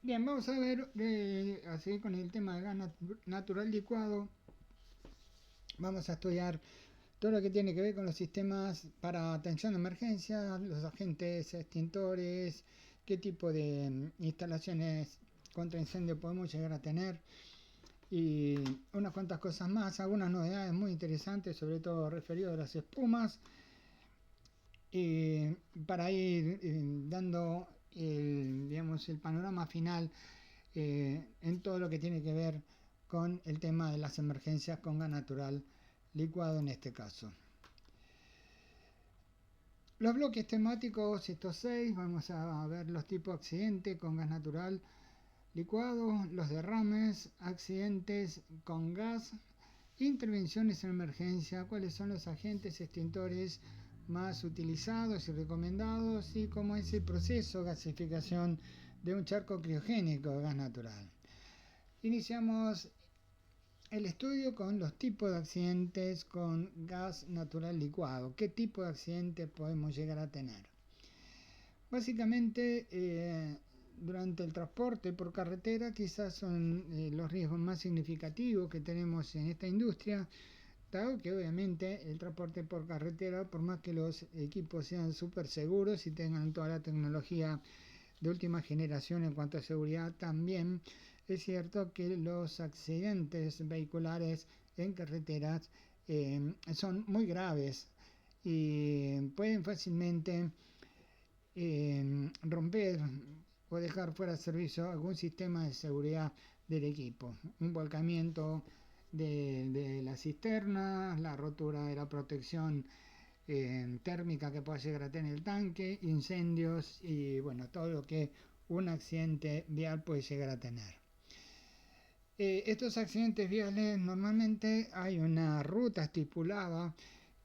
Bien, vamos a ver, así con el tema de gas natural licuado, vamos a estudiar todo lo que tiene que ver con los sistemas para atención de emergencia, los agentes extintores, qué tipo de instalaciones contra incendio podemos llegar a tener y unas cuantas cosas más, algunas novedades muy interesantes, sobre todo referido a las espumas, y para ir dando digamos, el panorama final en todo lo que tiene que ver con el tema de las emergencias con gas natural licuado en este caso. Los bloques temáticos, estos 6, vamos a ver los tipos de accidente con gas natural licuado, los derrames, accidentes con gas, intervenciones en emergencia, cuáles son los agentes extintores más utilizados y recomendados y cómo es el proceso de gasificación de un charco criogénico de gas natural. Iniciamos el estudio con los tipos de accidentes con gas natural licuado. ¿Qué tipo de accidentes podemos llegar a tener? Básicamente, durante el transporte por carretera quizás son los riesgos más significativos que tenemos en esta industria, dado que obviamente el transporte por carretera, por más que los equipos sean súper seguros y tengan toda la tecnología de última generación en cuanto a seguridad, también es cierto que los accidentes vehiculares en carreteras son muy graves y pueden fácilmente romper o dejar fuera de servicio algún sistema de seguridad del equipo. Un volcamiento de la cisterna, la rotura de la protección térmica que pueda llegar a tener el tanque, incendios y bueno, todo lo que un accidente vial puede llegar a tener. Estos accidentes viales normalmente hay una ruta estipulada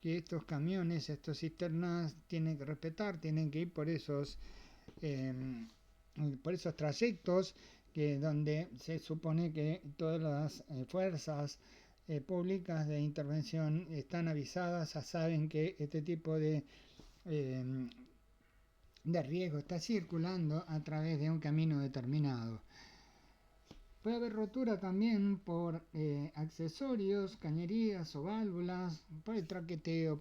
que estos camiones, estas cisternas tienen que respetar, tienen que ir eh, por esos trayectos donde se supone que todas las fuerzas públicas de intervención están avisadas, ya saben que este tipo eh, de riesgo está circulando a través de un camino determinado. Puede haber rotura también por accesorios, cañerías o válvulas, por el traqueteo,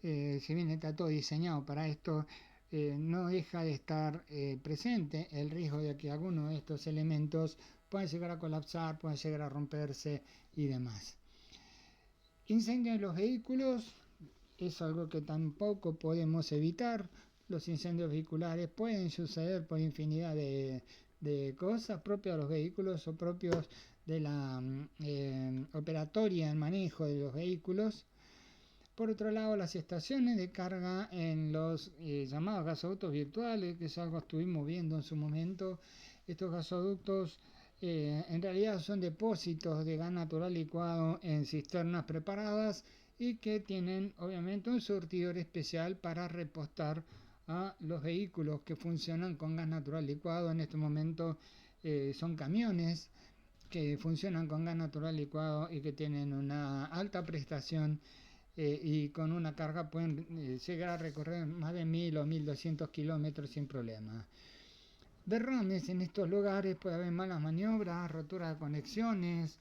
si bien está todo diseñado para esto, no deja de estar presente el riesgo de que alguno de estos elementos pueda llegar a colapsar, pueda llegar a romperse y demás. Incendio en los vehículos es algo que tampoco podemos evitar. Los incendios vehiculares pueden suceder por infinidad de cosas propias de los vehículos o propios de la operatoria, el manejo de los vehículos. Por otro lado, las estaciones de carga en los llamados gasoductos virtuales, que es algo que estuvimos viendo en su momento. Estos gasoductos en realidad son depósitos de gas natural licuado en cisternas preparadas y que tienen obviamente un surtidor especial para repostar a los vehículos que funcionan con gas natural licuado. En este momento son camiones que funcionan con gas natural licuado y que tienen una alta prestación y con una carga pueden llegar a recorrer más de 1000 o 1200 kilómetros sin problema. Derrames en estos lugares, puede haber malas maniobras, rotura de conexiones,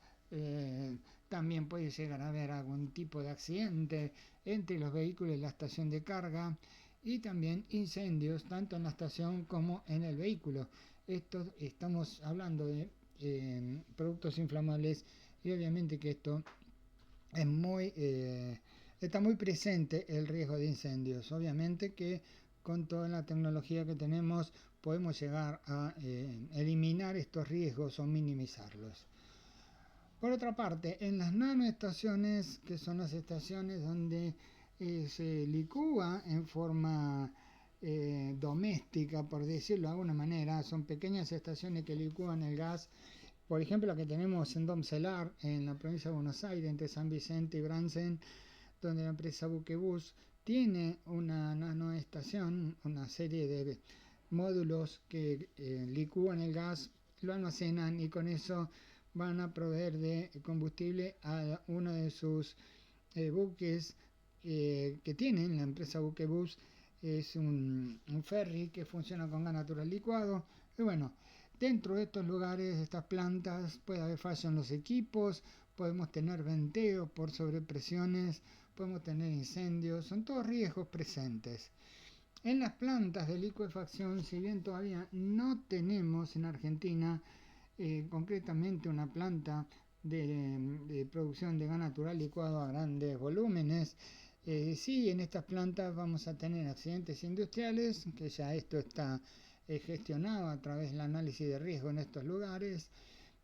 también puede llegar a haber algún tipo de accidente entre los vehículos y la estación de carga y también incendios tanto en la estación como en el vehículo. Esto estamos hablando de productos inflamables y obviamente que esto es está muy presente el riesgo de incendios. Obviamente que con toda la tecnología que tenemos podemos llegar a eliminar estos riesgos o minimizarlos. Por otra parte, en las nanoestaciones, que son las estaciones donde se licúa en forma doméstica, por decirlo de alguna manera, son pequeñas estaciones que licúan el gas. Por ejemplo, la que tenemos en Domcelar, en la provincia de Buenos Aires, entre San Vicente y Bransen, donde la empresa Buquebus tiene una nanoestación, una serie de módulos que licúan el gas, lo almacenan y con eso van a proveer de combustible a uno de sus buques que tienen la empresa Buquebus. Es un ferry que funciona con gas natural licuado y bueno, Dentro de estos lugares, estas plantas, puede haber fallo en los equipos, podemos tener venteo por sobrepresiones, podemos tener incendios, son todos riesgos presentes. En las plantas de licuefacción, si bien todavía no tenemos en Argentina concretamente una planta de producción de gas natural licuado a grandes volúmenes, sí, en estas plantas vamos a tener accidentes industriales, que ya esto está gestionado a través del análisis de riesgo en estos lugares,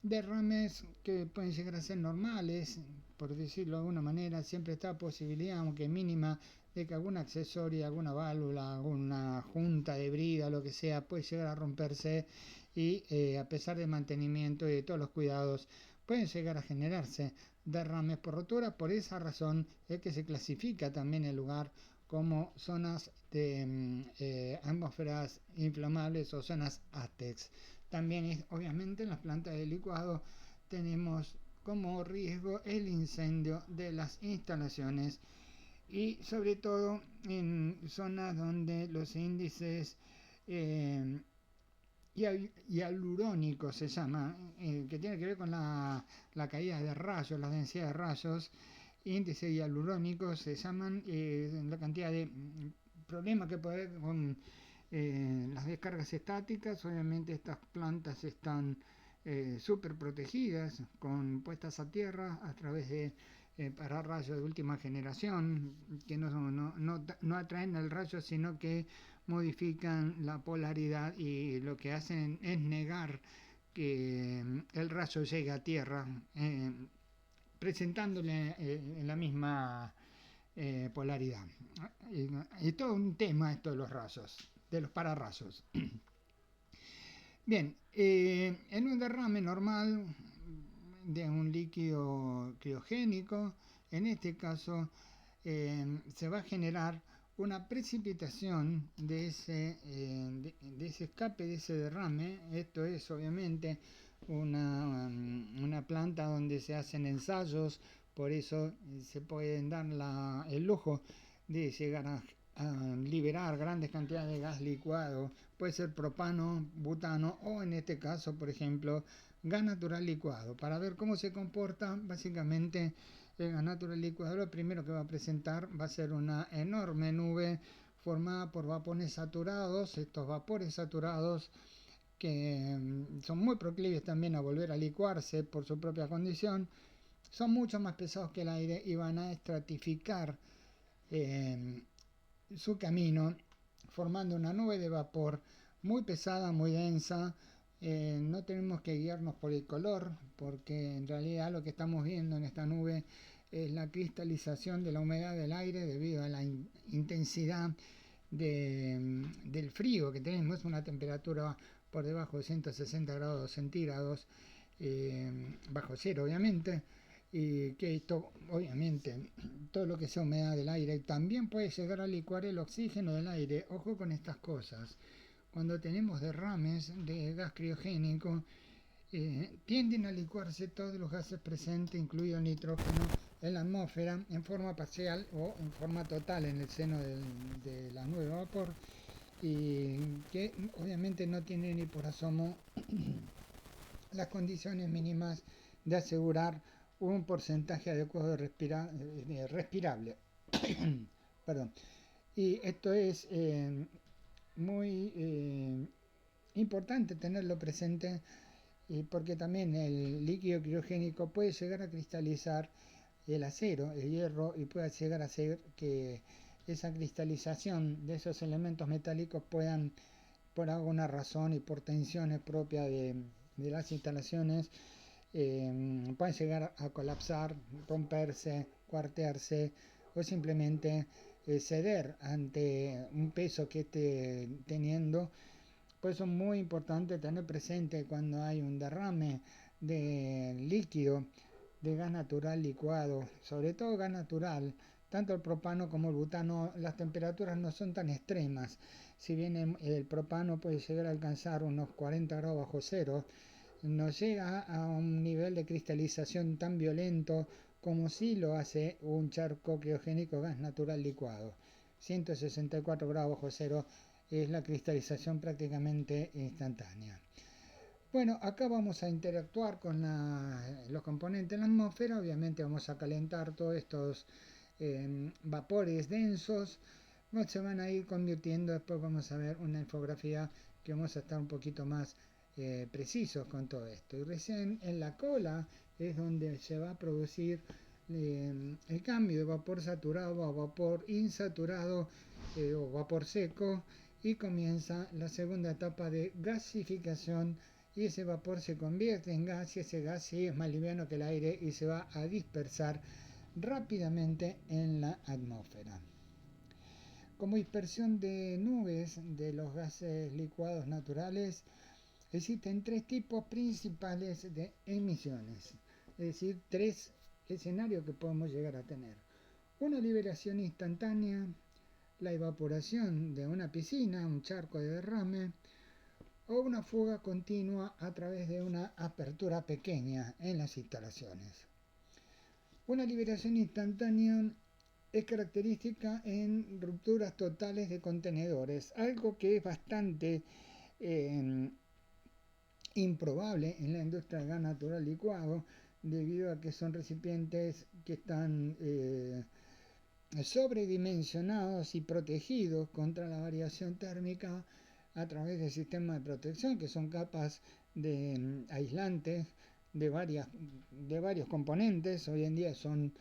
derrames que pueden llegar a ser normales, por decirlo de alguna manera, siempre está la posibilidad, aunque mínima, de que algún accesorio, alguna válvula, alguna junta de brida, lo que sea, puede llegar a romperse y a pesar del mantenimiento y de todos los cuidados, pueden llegar a generarse derrames por rotura. Por esa razón es que se clasifica también el lugar como zonas de atmósferas inflamables o zonas ATEX. También obviamente en las plantas de licuado tenemos como riesgo el incendio de las instalaciones y sobre todo en zonas donde los índices hialurónicos se llama, que tiene que ver con la caída de rayos, la densidad de rayos, índices hialurónicos se llaman la cantidad de problemas que puede haber con las descargas estáticas. Obviamente estas plantas están súper protegidas, con puestas a tierra a través de pararrayos de última generación, que no atraen el rayo, sino que modifican la polaridad y lo que hacen es negar que el rayo llegue a tierra, presentándole la misma polaridad. Y todo un tema esto de los rayos, de los pararrayos. Bien, en un derrame normal de un líquido criogénico, en este caso se va a generar una precipitación de ese escape, de ese derrame. Esto es obviamente una planta donde se hacen ensayos, por eso se pueden dar el lujo de llegar a liberar grandes cantidades de gas licuado, puede ser propano, butano o en este caso, por ejemplo, gas natural licuado. Para ver cómo se comporta, básicamente el gas natural licuado lo primero que va a presentar va a ser una enorme nube formada por vapores saturados. Estos vapores saturados que son muy proclives también a volver a licuarse por su propia condición, son mucho más pesados que el aire y van a estratificar su camino, formando una nube de vapor muy pesada, muy densa. No tenemos que guiarnos por el color, porque en realidad lo que estamos viendo en esta nube es la cristalización de la humedad del aire debido a la intensidad del frío que tenemos, una temperatura por debajo de 160 grados centígrados, bajo cero obviamente, y que esto obviamente todo lo que sea humedad del aire también puede llegar a licuar el oxígeno del aire. Ojo con estas cosas, cuando tenemos derrames de gas criogénico tienden a licuarse todos los gases presentes, incluido el nitrógeno, en la atmósfera en forma parcial o en forma total en el seno de la nube de vapor, y que obviamente no tiene ni por asomo las condiciones mínimas de asegurar un porcentaje adecuado de respirable. Perdón. Y esto es muy importante tenerlo presente, porque también el líquido criogénico puede llegar a cristalizar el acero, el hierro, y puede llegar a hacer que esa cristalización de esos elementos metálicos puedan, por alguna razón y por tensiones propias de las instalaciones, pueden llegar a colapsar, romperse, cuartearse o simplemente ceder ante un peso que esté teniendo. Por eso es muy importante tener presente cuando hay un derrame de líquido de gas natural licuado, sobre todo gas natural, tanto el propano como el butano, las temperaturas no son tan extremas. Si bien el propano puede llegar a alcanzar unos 40 grados bajo cero, no llega a un nivel de cristalización tan violento como si lo hace un charco criogénico gas natural licuado. 164 grados bajo cero es la cristalización prácticamente instantánea. Bueno, acá vamos a interactuar con los componentes de la atmósfera. Obviamente vamos a calentar todos estos vapores densos. Se van a ir convirtiendo, después vamos a ver una infografía que vamos a estar un poquito más precisos con todo esto. Y recién en la cola es donde se va a producir el cambio de vapor saturado a vapor insaturado o vapor seco, y comienza la segunda etapa de gasificación, y ese vapor se convierte en gas, y ese gas sí es más liviano que el aire y se va a dispersar rápidamente en la atmósfera. Como dispersión de nubes de los gases licuados naturales, existen tres tipos principales de emisiones, es decir, tres escenarios que podemos llegar a tener. Una liberación instantánea, la evaporación de una piscina, un charco de derrame, o una fuga continua a través de una apertura pequeña en las instalaciones. Una liberación instantánea es característica en rupturas totales de contenedores, algo que es bastante eh, improbable en la industria del gas natural licuado, debido a que son recipientes que están sobredimensionados y protegidos contra la variación térmica a través del sistema de protección, que son capas de aislantes de varios componentes. Hoy en día son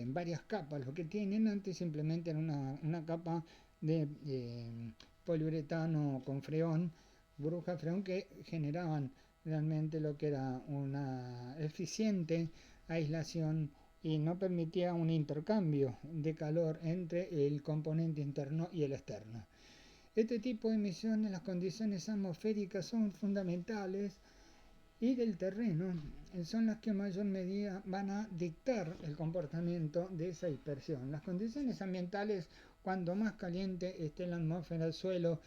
varias capas lo que tienen. Antes simplemente era una capa de poliuretano con freón, burbuja freón, que generaban realmente lo que era una eficiente aislación y no permitía un intercambio de calor entre el componente interno y el externo. Este tipo de emisiones, las condiciones atmosféricas son fundamentales y del terreno son las que en mayor medida van a dictar el comportamiento de esa dispersión. Las condiciones ambientales, cuando más caliente esté la atmósfera, el suelo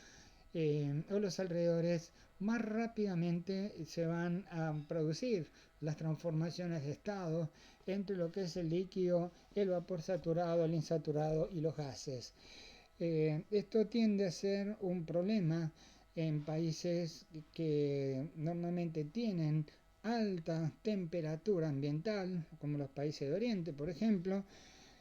o los alrededores, más rápidamente se van a producir las transformaciones de estado entre lo que es el líquido, el vapor saturado, el insaturado y los gases. Esto tiende a ser un problema en países que normalmente tienen alta temperatura ambiental, como los países de Oriente, por ejemplo,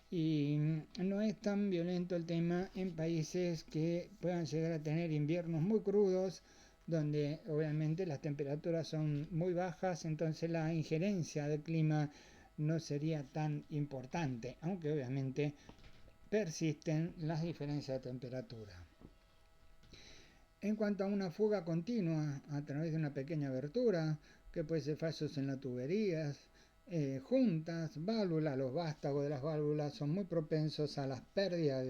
y no es tan violento el tema en países que puedan llegar a tener inviernos muy crudos, donde obviamente las temperaturas son muy bajas, entonces la injerencia del clima no sería tan importante, aunque obviamente persisten las diferencias de temperatura. En cuanto a una fuga continua a través de una pequeña abertura, que puede ser fallos en las tuberías, juntas, válvulas, los vástagos de las válvulas son muy propensos a las pérdidas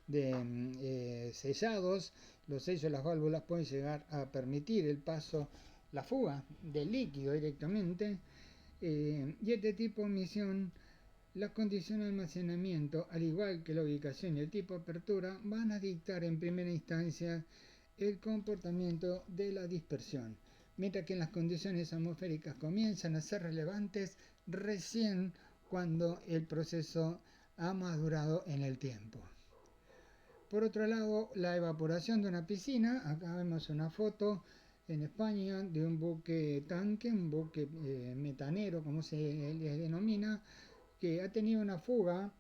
de sellados. Los sellos de las válvulas pueden llegar a permitir el paso, la fuga del líquido directamente, y este tipo de emisión, las condiciones de almacenamiento, al igual que la ubicación y el tipo de apertura, van a dictar en primera instancia el comportamiento de la dispersión, mientras que las condiciones atmosféricas comienzan a ser relevantes recién cuando el proceso ha madurado en el tiempo. Por otro lado, la evaporación de una piscina. Acá vemos una foto en España de un buque tanque, un buque metanero, como se les denomina, que ha tenido una fuga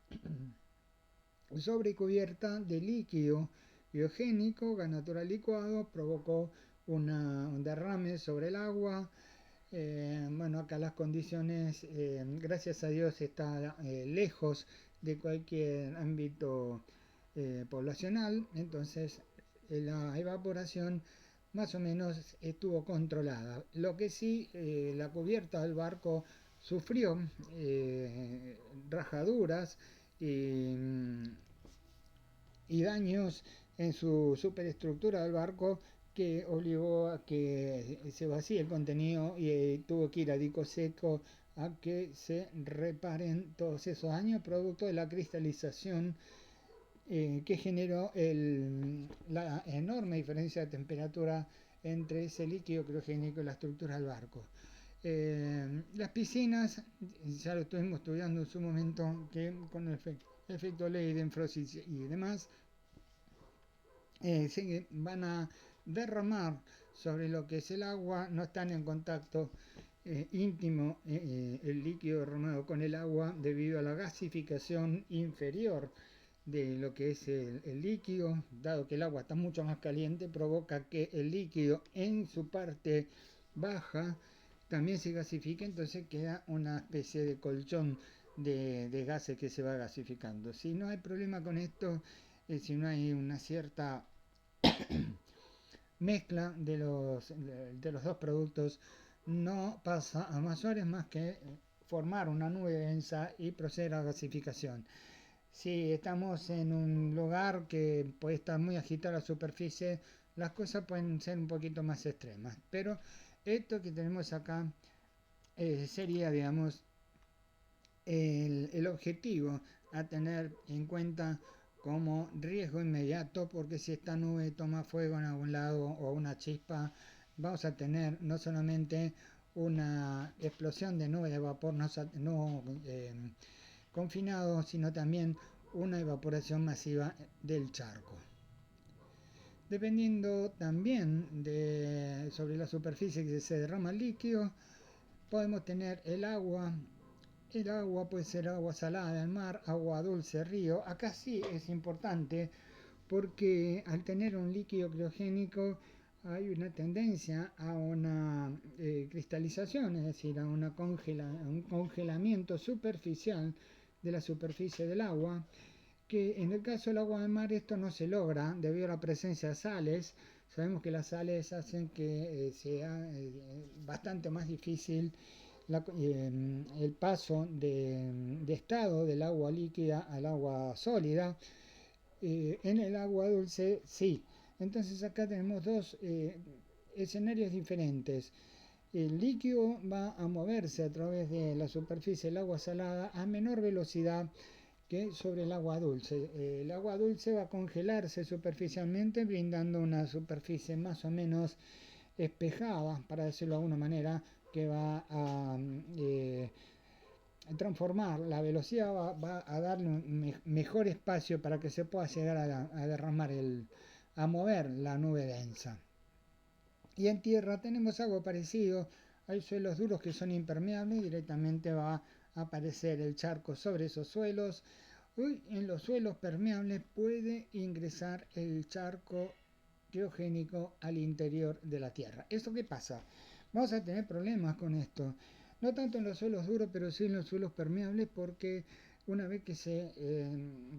sobrecubierta de líquido biogénico, gas natural licuado, provocó un derrame sobre el agua. Bueno, acá las condiciones, gracias a Dios, está lejos de cualquier ámbito poblacional, entonces la evaporación más o menos estuvo controlada. Lo que sí, la cubierta del barco sufrió rajaduras y daños en su superestructura del barco, que obligó a que se vacíe el contenido y tuvo que ir a dico seco a que se reparen todos esos daños producto de la cristalización que generó la enorme diferencia de temperatura entre ese líquido criogénico y la estructura del barco. Las piscinas, ya lo estuvimos estudiando en su momento, que con el efecto Leidenfrost y demás, se van a derramar sobre lo que es el agua, no están en contacto íntimo el líquido derramado con el agua debido a la gasificación inferior de lo que es el líquido, dado que el agua está mucho más caliente, provoca que el líquido en su parte baja también se gasifica, entonces queda una especie de colchón de gases que se va gasificando. Si no hay problema con esto, si no hay una cierta mezcla de los dos productos, no pasa a mayores más que formar una nube densa y proceder a gasificación. Si estamos en un lugar que puede estar muy agitada la superficie, las cosas pueden ser un poquito más extremas. Pero esto que tenemos acá sería, digamos, el objetivo a tener en cuenta como riesgo inmediato, porque si esta nube toma fuego en algún lado o una chispa, vamos a tener no solamente una explosión de nube de vapor no confinado, sino también una evaporación masiva del charco. Dependiendo también sobre la superficie que se derrama el líquido, podemos tener el agua. El agua puede ser agua salada del mar, agua dulce, río. Acá sí es importante porque al tener un líquido criogénico hay una tendencia a una cristalización, es decir, a un congelamiento superficial de la superficie del agua, que en el caso del agua del mar esto no se logra debido a la presencia de sales. Sabemos que las sales hacen que sea bastante más difícil el paso de estado del agua líquida al agua sólida. En el agua dulce sí. Entonces acá tenemos dos escenarios diferentes. El líquido va a moverse a través de la superficie del agua salada a menor velocidad que sobre el agua dulce. El agua dulce va a congelarse superficialmente, brindando una superficie más o menos espejada, para decirlo de alguna manera, que va a transformar la velocidad, va a darle un mejor espacio para que se pueda llegar a derramar, a mover la nube densa. Y en tierra tenemos algo parecido. Hay suelos duros que son impermeables y directamente va a aparecer el charco sobre esos suelos. Hoy en los suelos permeables puede ingresar el charco criogénico al interior de la tierra. ¿Esto qué pasa? Vamos a tener problemas con esto. No tanto en los suelos duros, pero sí en los suelos permeables, porque una vez que se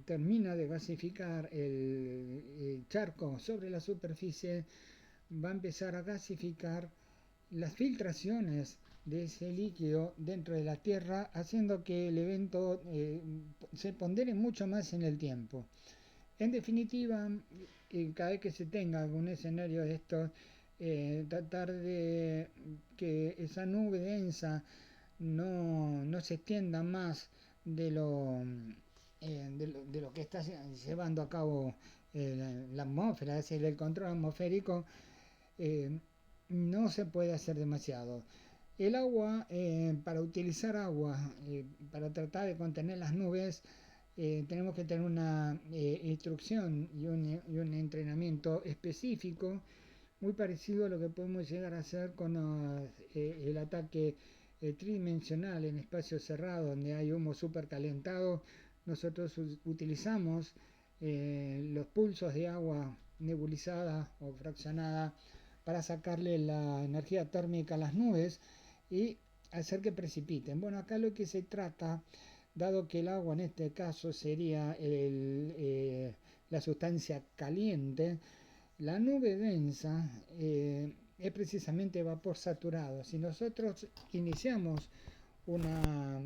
termina de gasificar el charco sobre la superficie, va a empezar a gasificar las filtraciones de ese líquido dentro de la tierra, haciendo que el evento se pondere mucho más en el tiempo. En definitiva, cada vez que se tenga algún escenario de estos, tratar de que esa nube densa no se extienda más de lo que está llevando a cabo la atmósfera, es decir, el control atmosférico. No se puede hacer demasiado. El agua, para utilizar agua, para tratar de contener las nubes, tenemos que tener una instrucción y un entrenamiento específico, muy parecido a lo que podemos llegar a hacer con el ataque tridimensional en espacios cerrados donde hay humo supercalentado. Nosotros utilizamos los pulsos de agua nebulizada o fraccionada para sacarle la energía térmica a las nubes y hacer que precipiten. Bueno, acá lo que se trata, dado que el agua en este caso sería la sustancia caliente, la nube densa es precisamente vapor saturado. Si nosotros iniciamos una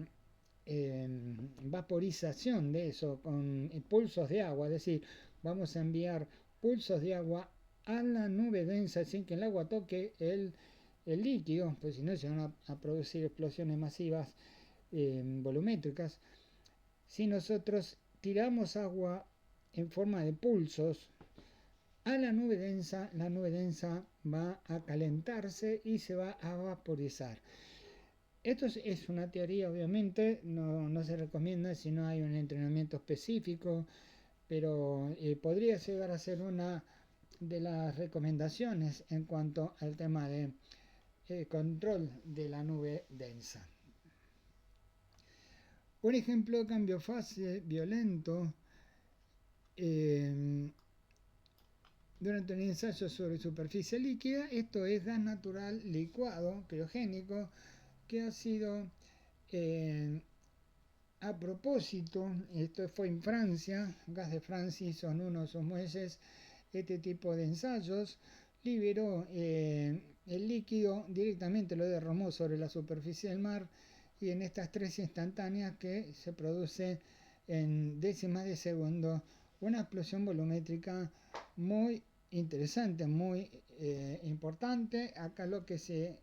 vaporización de eso con pulsos de agua, es decir, vamos a enviar pulsos de agua a la nube densa sin que el agua toque el líquido, pues si no se van a producir explosiones masivas volumétricas. Si nosotros tiramos agua en forma de pulsos a la nube densa va a calentarse y se va a vaporizar. Esto es una teoría, obviamente, no se recomienda si no hay un entrenamiento específico, pero podría llegar a ser una de las recomendaciones en cuanto al tema de control de la nube densa. Un ejemplo de cambio fase violento durante un ensayo sobre superficie líquida, esto es gas natural licuado criogénico que ha sido a propósito, esto fue en Francia, Gas de Francia hizo en uno de sus muelles este tipo de ensayos, liberó el líquido, directamente lo derramó sobre la superficie del mar y en estas 3 instantáneas que se produce en décimas de segundo una explosión volumétrica muy interesante, muy importante. Acá lo que se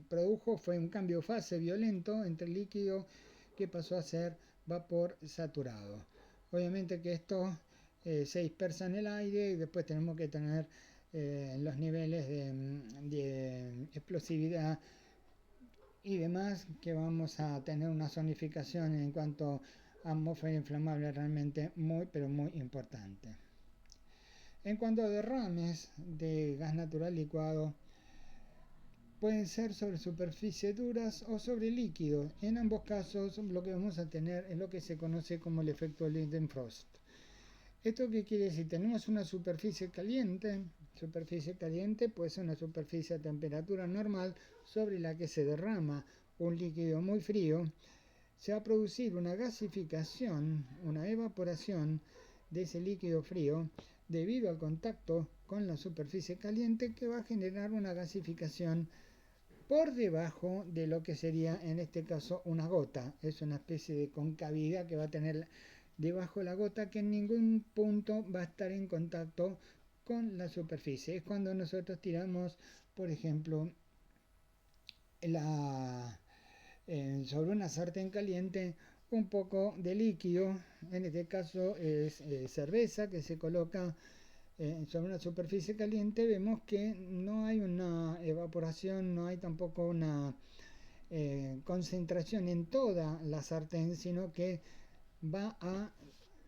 produjo fue un cambio de fase violento entre el líquido que pasó a ser vapor saturado. Obviamente que esto se dispersa en el aire y después tenemos que tener los niveles de explosividad y demás, que vamos a tener una zonificación en cuanto a atmósfera inflamable realmente muy pero muy importante. En cuanto a derrames de gas natural licuado, pueden ser sobre superficies duras o sobre líquidos. En ambos casos lo que vamos a tener es lo que se conoce como el efecto Lindenfrost. ¿Esto qué quiere decir? Tenemos una superficie caliente puede ser una superficie a temperatura normal sobre la que se derrama un líquido muy frío. Se va a producir una gasificación, una evaporación de ese líquido frío debido al contacto con la superficie caliente, que va a generar una gasificación por debajo de lo que sería en este caso una gota. Es una especie de concavidad que va a tener debajo la gota, que en ningún punto va a estar en contacto con la superficie. Es cuando nosotros tiramos, por ejemplo, sobre una sartén caliente un poco de líquido, en este caso es cerveza, que se coloca sobre una superficie caliente. Vemos que no hay una evaporación, no hay tampoco una concentración en toda la sartén, sino que va a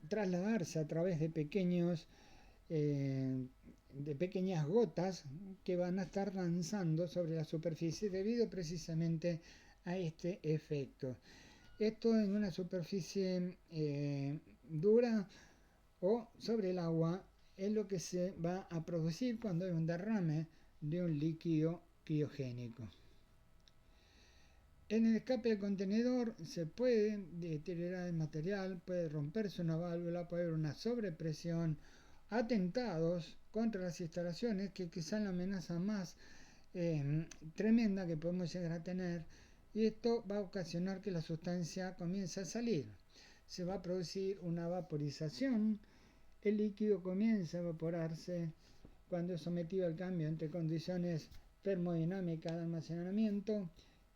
trasladarse a través de pequeñas gotas que van a estar danzando sobre la superficie debido precisamente a este efecto. Esto en una superficie dura o sobre el agua es lo que se va a producir cuando hay un derrame de un líquido criogénico. En el escape del contenedor se puede deteriorar el material, puede romperse una válvula, puede haber una sobrepresión, atentados contra las instalaciones, que quizá la amenaza más tremenda que podemos llegar a tener, y esto va a ocasionar que la sustancia comience a salir. Se va a producir una vaporización, el líquido comienza a evaporarse cuando es sometido al cambio entre condiciones termodinámicas de almacenamiento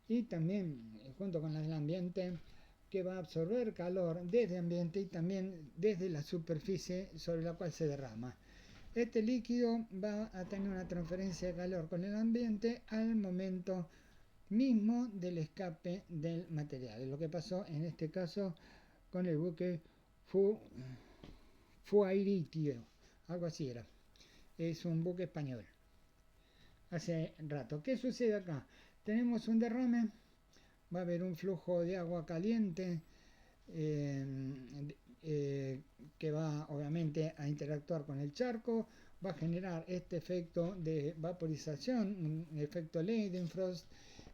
y también junto con el ambiente, que va a absorber calor desde el ambiente y también desde la superficie sobre la cual se derrama. Este líquido va a tener una transferencia de calor con el ambiente al momento mismo del escape del material. Es lo que pasó en este caso con el buque Fuairitio, algo así era. Es un buque español. Hace rato. ¿Qué sucede acá? Tenemos un derrame, va a haber un flujo de agua caliente que va obviamente a interactuar con el charco, va a generar este efecto de vaporización, un efecto Leidenfrost.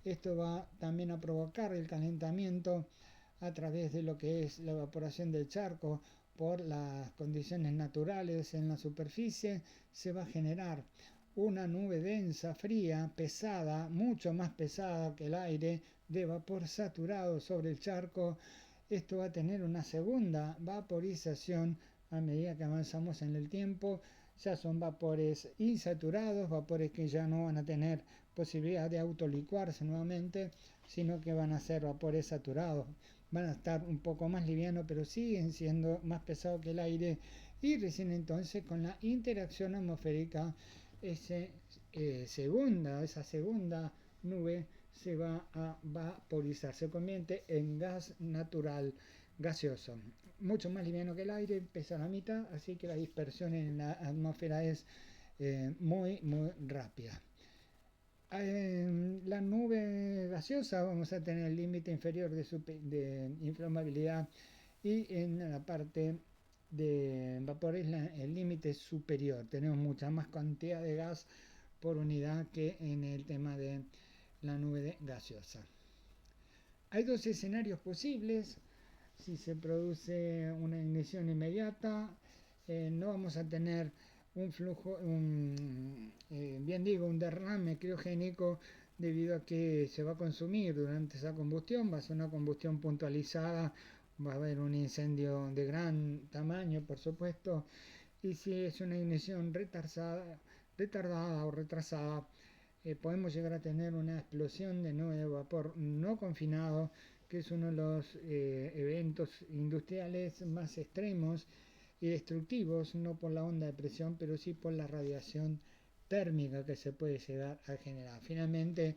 Esto va también a provocar el calentamiento a través de lo que es la evaporación del charco por las condiciones naturales en la superficie. Se va a generar una nube densa, fría, pesada, mucho más pesada que el aire, de vapor saturado sobre el charco. Esto va a tener una segunda vaporización a medida que avanzamos en el tiempo. Ya son vapores insaturados, vapores que ya no van a tener posibilidad de autolicuarse nuevamente, sino que van a ser vapores saturados. Van a estar un poco más livianos, pero siguen siendo más pesados que el aire, y recién entonces con la interacción atmosférica esa segunda nube se va a vaporizar, se convierte en gas natural gaseoso, mucho más liviano que el aire, pesa la mitad, así que la dispersión en la atmósfera es muy rápida. En la nube gaseosa vamos a tener el límite inferior de inflamabilidad, y en la parte de vapores el límite superior. Tenemos mucha más cantidad de gas por unidad que en el tema de la nube gaseosa. Hay dos escenarios posibles. Si se produce una ignición inmediata, no vamos a tener un flujo, un derrame criogénico, debido a que se va a consumir durante esa combustión. Va a ser una combustión puntualizada, va a haber un incendio de gran tamaño, por supuesto, y si es una ignición retardada o retrasada, podemos llegar a tener una explosión de nube de vapor no confinado, que es uno de los eventos industriales más extremos y destructivos, no por la onda de presión, pero sí por la radiación térmica que se puede llegar a generar. Finalmente,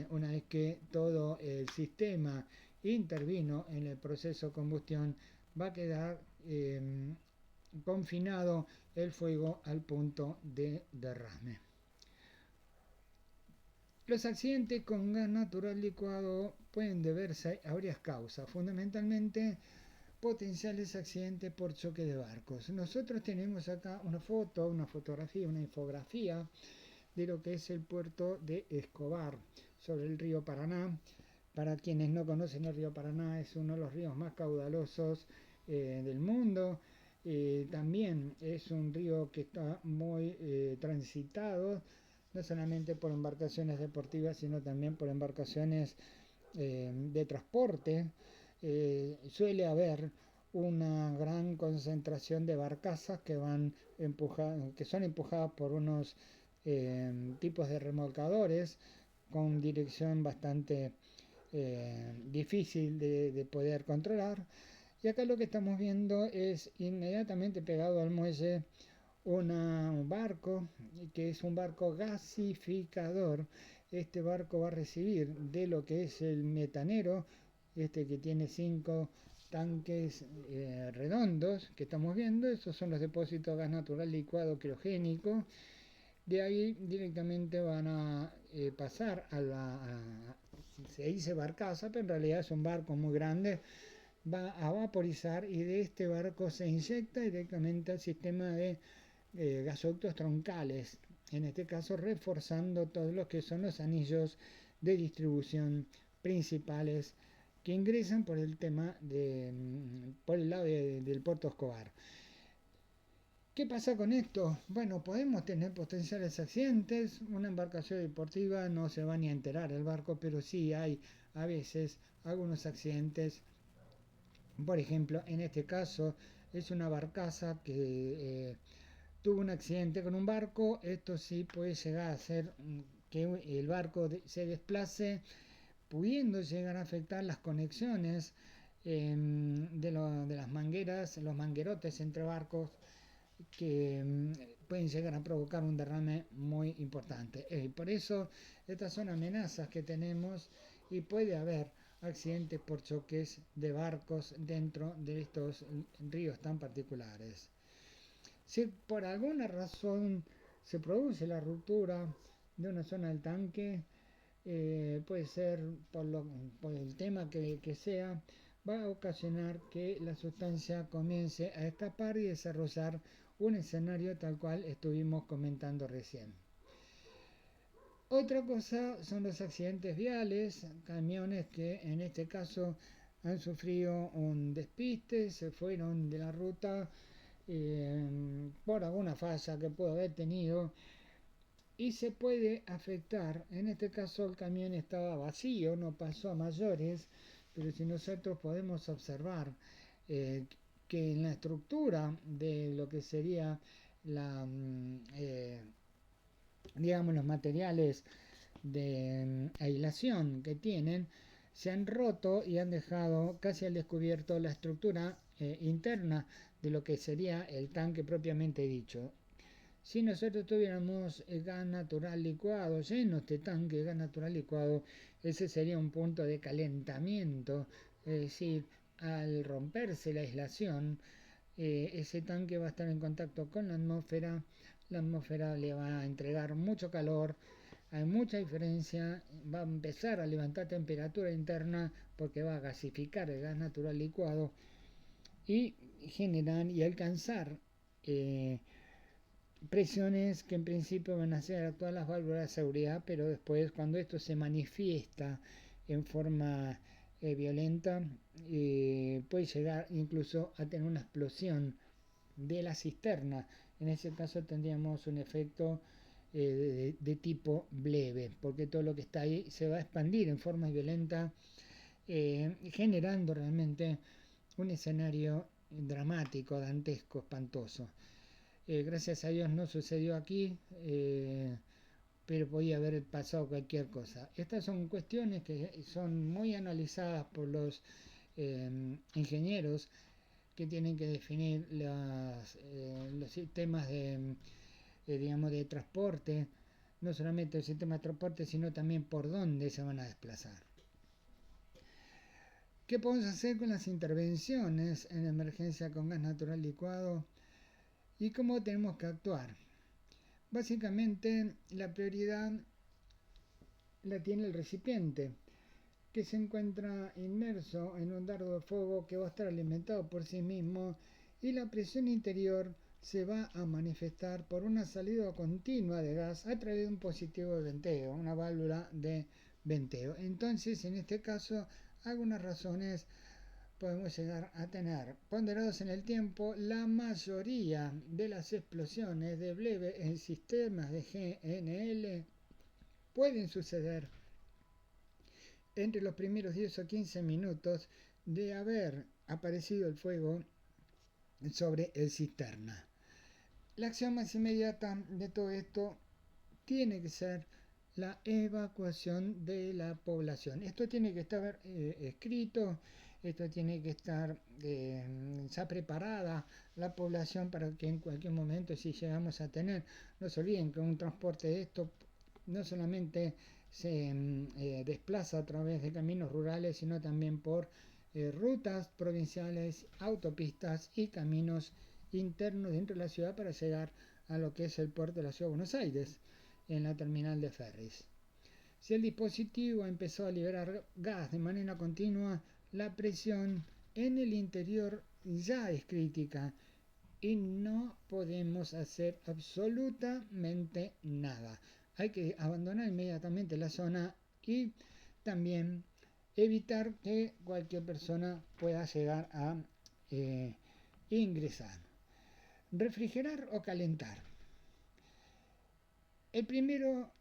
una vez que todo el sistema intervino en el proceso de combustión, va a quedar confinado el fuego al punto de derrame. Los accidentes con gas natural licuado pueden deberse a varias causas, fundamentalmente potenciales accidentes por choque de barcos. Nosotros tenemos acá una fotografía, una infografía de lo que es el puerto de Escobar, sobre el río Paraná. Para quienes no conocen, el río Paraná es uno de los ríos más caudalosos del mundo. También es un río que está muy transitado, no solamente por embarcaciones deportivas, sino también por embarcaciones de transporte. Suele haber una gran concentración de barcazas que son empujadas por unos tipos de remolcadores con dirección bastante difícil de poder controlar. Y acá lo que estamos viendo es, inmediatamente pegado al muelle, un barco, que es un barco gasificador. Este barco va a recibir de lo que es el metanero, que tiene 5 tanques redondos que estamos viendo. Esos son los depósitos de gas natural licuado criogénico. De ahí directamente van a pasar se dice barcaza, pero en realidad es un barco muy grande. Va a vaporizar, y de este barco se inyecta directamente al sistema de gasoductos troncales, en este caso reforzando todos los que son los anillos de distribución principales que ingresan por el lado del puerto Escobar. ¿Qué pasa con esto? Bueno, podemos tener potenciales accidentes. Una embarcación deportiva no se va ni a enterar el barco, pero sí hay a veces algunos accidentes. Por ejemplo, en este caso es una barcaza que tuvo un accidente con un barco. Esto sí puede llegar a hacer que el barco se desplace, pudiendo llegar a afectar las conexiones de las mangueras, los manguerotes entre barcos, que pueden llegar a provocar un derrame muy importante. Por eso estas son amenazas que tenemos, y puede haber accidentes por choques de barcos dentro de estos ríos tan particulares. Si por alguna razón se produce la ruptura de una zona del tanque, puede ser por el tema que sea, va a ocasionar que la sustancia comience a escapar y desarrollar un escenario tal cual estuvimos comentando recién. Otra cosa son los accidentes viales, camiones que en este caso han sufrido un despiste, se fueron de la ruta por alguna falla que pudo haber tenido, y se puede afectar. En este caso el camión estaba vacío, no pasó a mayores, pero si nosotros podemos observar que en la estructura de lo que sería los materiales de aislación que tienen, se han roto y han dejado casi al descubierto la estructura interna de lo que sería el tanque propiamente dicho. Si nosotros tuviéramos gas natural licuado, lleno este tanque de gas natural licuado, ese sería un punto de calentamiento. Es decir, al romperse la aislación, ese tanque va a estar en contacto con la atmósfera, la atmósfera le va a entregar mucho calor, hay mucha diferencia, va a empezar a levantar temperatura interna porque va a gasificar el gas natural licuado y generar y alcanzar presiones que en principio van a hacer actuar las válvulas de seguridad, pero después cuando esto se manifiesta en forma violenta, puede llegar incluso a tener una explosión de la cisterna. En ese caso tendríamos un efecto de tipo breve, porque todo lo que está ahí se va a expandir en forma violenta, generando realmente un escenario dramático, dantesco, espantoso. Gracias a Dios no sucedió aquí, pero podía haber pasado cualquier cosa. Estas son cuestiones que son muy analizadas por los ingenieros que tienen que definir los sistemas digamos, de transporte, no solamente el sistema de transporte, sino también por dónde se van a desplazar. ¿Qué podemos hacer con las intervenciones en emergencia con gas natural licuado? ¿Y cómo tenemos que actuar? Básicamente, la prioridad la tiene el recipiente, que se encuentra inmerso en un dardo de fuego que va a estar alimentado por sí mismo, y la presión interior se va a manifestar por una salida continua de gas a través de un positivo de venteo, una válvula de venteo. Entonces, en este caso, algunas razones podemos llegar a tener. Ponderados en el tiempo, la mayoría de las explosiones de Bleve en sistemas de GNL pueden suceder entre los primeros 10 o 15 minutos de haber aparecido el fuego sobre el cisterna. La acción más inmediata de todo esto tiene que ser la evacuación de la población. Esto tiene que estar escrito, esto tiene que estar ya preparada la población para que en cualquier momento, si llegamos a tener, no se olviden que un transporte de esto no solamente se desplaza a través de caminos rurales, sino también por rutas provinciales, autopistas y caminos internos dentro de la ciudad para llegar a lo que es el puerto de la ciudad de Buenos Aires, en la terminal de ferries. Si el dispositivo empezó a liberar gas de manera continua, la presión en el interior ya es crítica y no podemos hacer absolutamente nada. Hay que abandonar inmediatamente la zona y también evitar que cualquier persona pueda llegar a ingresar. Refrigerar o calentar. El primero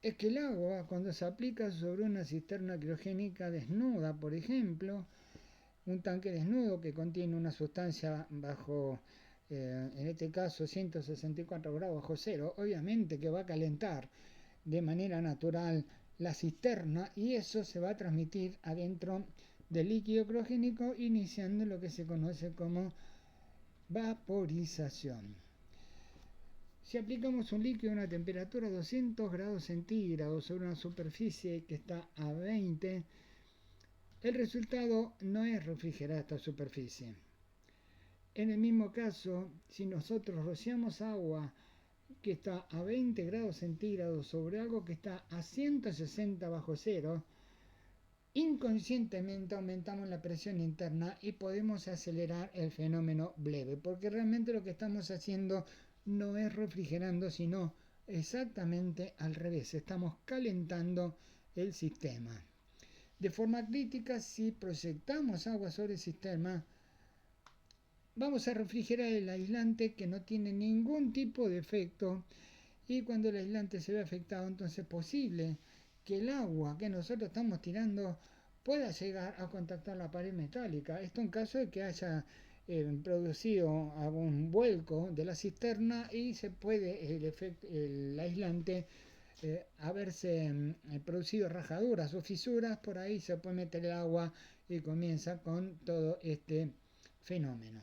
es que el agua, cuando se aplica sobre una cisterna criogénica desnuda, por ejemplo, un tanque desnudo que contiene una sustancia bajo, en este caso 164 grados bajo cero, obviamente que va a calentar de manera natural la cisterna y eso se va a transmitir adentro del líquido criogénico, iniciando lo que se conoce como vaporización. Si aplicamos un líquido a una temperatura de 200 grados centígrados sobre una superficie que está a 20, el resultado no es refrigerar esta superficie. En el mismo caso, si nosotros rociamos agua que está a 20 grados centígrados sobre algo que está a 160 bajo cero, inconscientemente aumentamos la presión interna y podemos acelerar el fenómeno Bleve, porque realmente lo que estamos haciendo no es refrigerando, sino exactamente al revés. Estamos calentando el sistema. De forma crítica, si proyectamos agua sobre el sistema, vamos a refrigerar el aislante que no tiene ningún tipo de efecto, y cuando el aislante se ve afectado, entonces es posible que el agua que nosotros estamos tirando pueda llegar a contactar la pared metálica. Esto en caso de que haya producido algún vuelco de la cisterna y se puede el aislante haberse producido rajaduras o fisuras, por ahí se puede meter el agua y comienza con todo este fenómeno.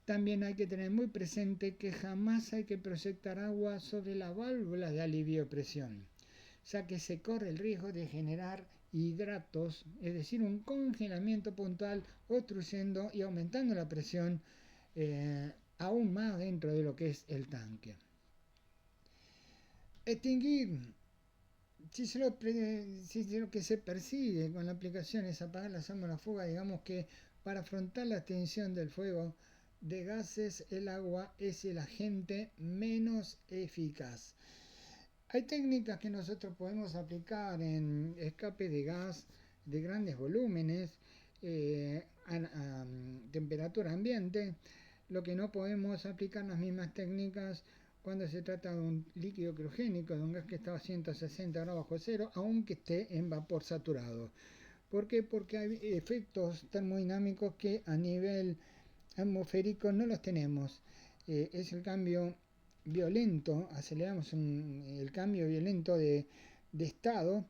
También hay que tener muy presente que jamás hay que proyectar agua sobre la válvula de alivio de presión, ya que se corre el riesgo de generar hidratos, es decir, un congelamiento puntual, obstruyendo y aumentando la presión aún más dentro de lo que es el tanque. Extinguir, si lo que se persigue con la aplicación es apagar las llamas de la fuga, digamos que para afrontar la extinción del fuego de gases, el agua es el agente menos eficaz. Hay técnicas que nosotros podemos aplicar en escape de gas de grandes volúmenes a temperatura ambiente. Lo que no podemos aplicar las mismas técnicas cuando se trata de un líquido criogénico, de un gas que está a 160 grados bajo cero, aunque esté en vapor saturado. ¿Por qué? Porque hay efectos termodinámicos que a nivel atmosférico no los tenemos. Es el cambio violento, aceleramos el cambio violento de estado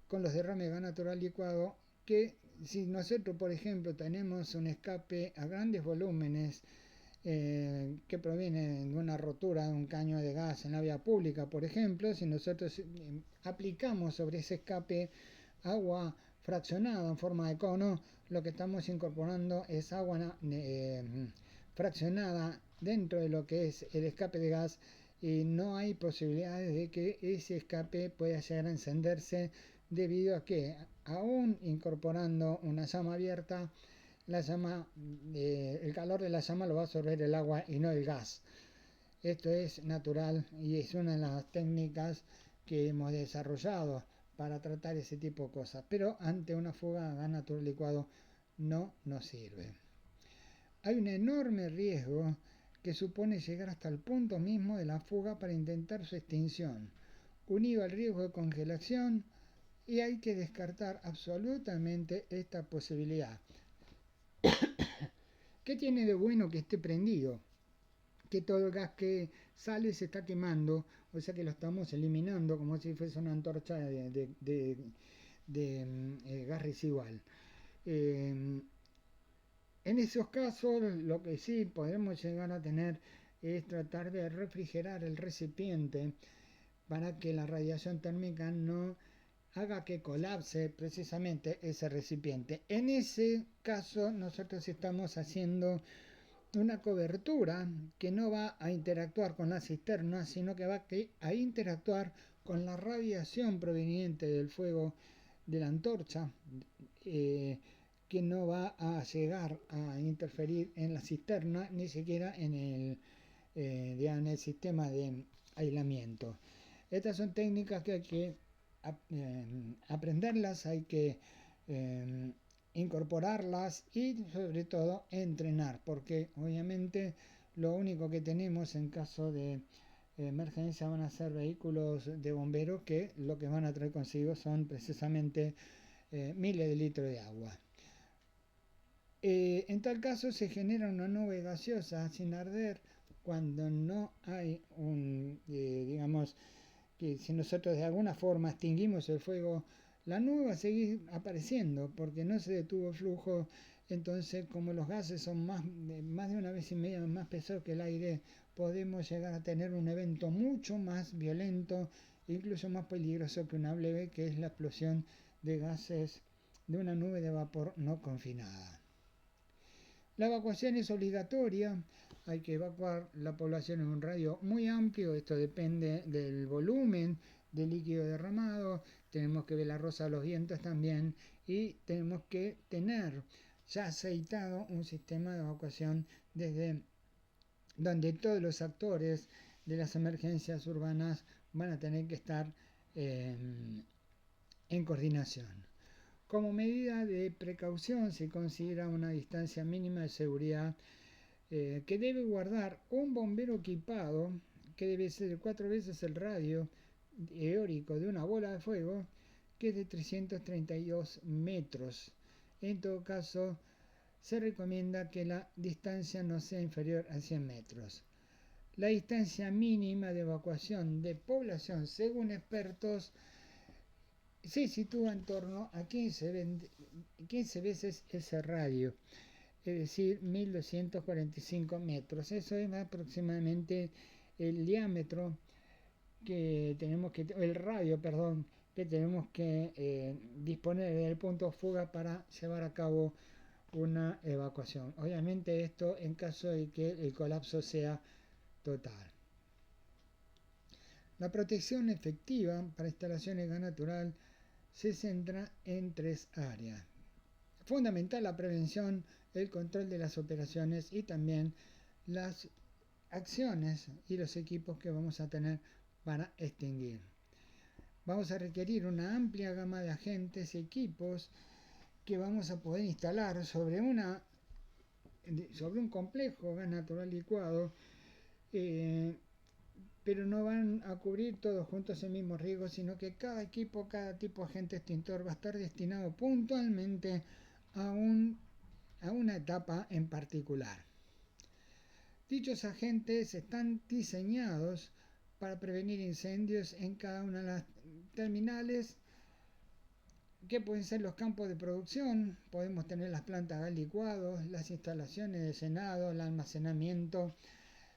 con los derrames de gas natural licuado, que si nosotros, por ejemplo, tenemos un escape a grandes volúmenes que proviene de una rotura de un caño de gas en la vía pública, por ejemplo, si nosotros aplicamos sobre ese escape agua fraccionada en forma de cono, lo que estamos incorporando es agua fraccionada dentro de lo que es el escape de gas, y no hay posibilidades de que ese escape pueda llegar a encenderse, debido a que aún incorporando una llama abierta, la llama, el calor de la llama lo va a absorber el agua y no el gas. Esto es natural y es una de las técnicas que hemos desarrollado para tratar ese tipo de cosas, pero ante una fuga de gas natural licuado no nos sirve. Hay un enorme riesgo que supone llegar hasta el punto mismo de la fuga para intentar su extinción, unido al riesgo de congelación, y hay que descartar absolutamente esta posibilidad. ¿Qué tiene de bueno que esté prendido? Que todo el gas que sale se está quemando, o sea que lo estamos eliminando como si fuese una antorcha de gas residual. En esos casos, lo que sí podemos llegar a tener es tratar de refrigerar el recipiente para que la radiación térmica no haga que colapse precisamente ese recipiente. En ese caso, nosotros estamos haciendo una cobertura que no va a interactuar con la cisterna, sino que va a interactuar con la radiación proveniente del fuego de la antorcha, que no va a llegar a interferir en la cisterna, ni siquiera en en el sistema de aislamiento. Estas son técnicas que hay que aprenderlas, hay que incorporarlas y sobre todo entrenar, porque obviamente lo único que tenemos en caso de emergencia van a ser vehículos de bomberos, que lo que van a traer consigo son precisamente miles de litros de agua. En tal caso se genera una nube gaseosa sin arder cuando no hay digamos, que si nosotros de alguna forma extinguimos el fuego, la nube va a seguir apareciendo porque no se detuvo el flujo. Entonces, como los gases son más de una vez y media más pesados que el aire, podemos llegar a tener un evento mucho más violento, incluso más peligroso que una leve, que es la explosión de gases de una nube de vapor no confinada. La evacuación es obligatoria, hay que evacuar la población en un radio muy amplio, esto depende del volumen de líquido derramado, tenemos que ver la rosa de los vientos también, y tenemos que tener ya aceitado un sistema de evacuación desde donde todos los actores de las emergencias urbanas van a tener que estar en coordinación. Como medida de precaución se considera una distancia mínima de seguridad que debe guardar un bombero equipado, que debe ser 4 veces el radio teórico de una bola de fuego, que es de 332 metros. En todo caso, se recomienda que la distancia no sea inferior a 100 metros. La distancia mínima de evacuación de población, según expertos, se sitúa en torno a 15 veces ese radio, es decir, 1245 metros. Eso es aproximadamente el diámetro el radio, que tenemos que disponer del punto de fuga para llevar a cabo una evacuación. Obviamente esto en caso de que el colapso sea total. La protección efectiva para instalaciones de gas natural se centra en 3 áreas. Fundamental la prevención, el control de las operaciones y también las acciones y los equipos que vamos a tener para extinguir. Vamos a requerir una amplia gama de agentes y equipos que vamos a poder instalar sobre un complejo gas natural licuado, pero no van a cubrir todos juntos el mismo riesgo, sino que cada equipo, cada tipo de agente extintor va a estar destinado puntualmente a una etapa en particular. Dichos agentes están diseñados para prevenir incendios en cada una de las terminales, que pueden ser los campos de producción, podemos tener las plantas de gas licuado, las instalaciones de llenado, el almacenamiento,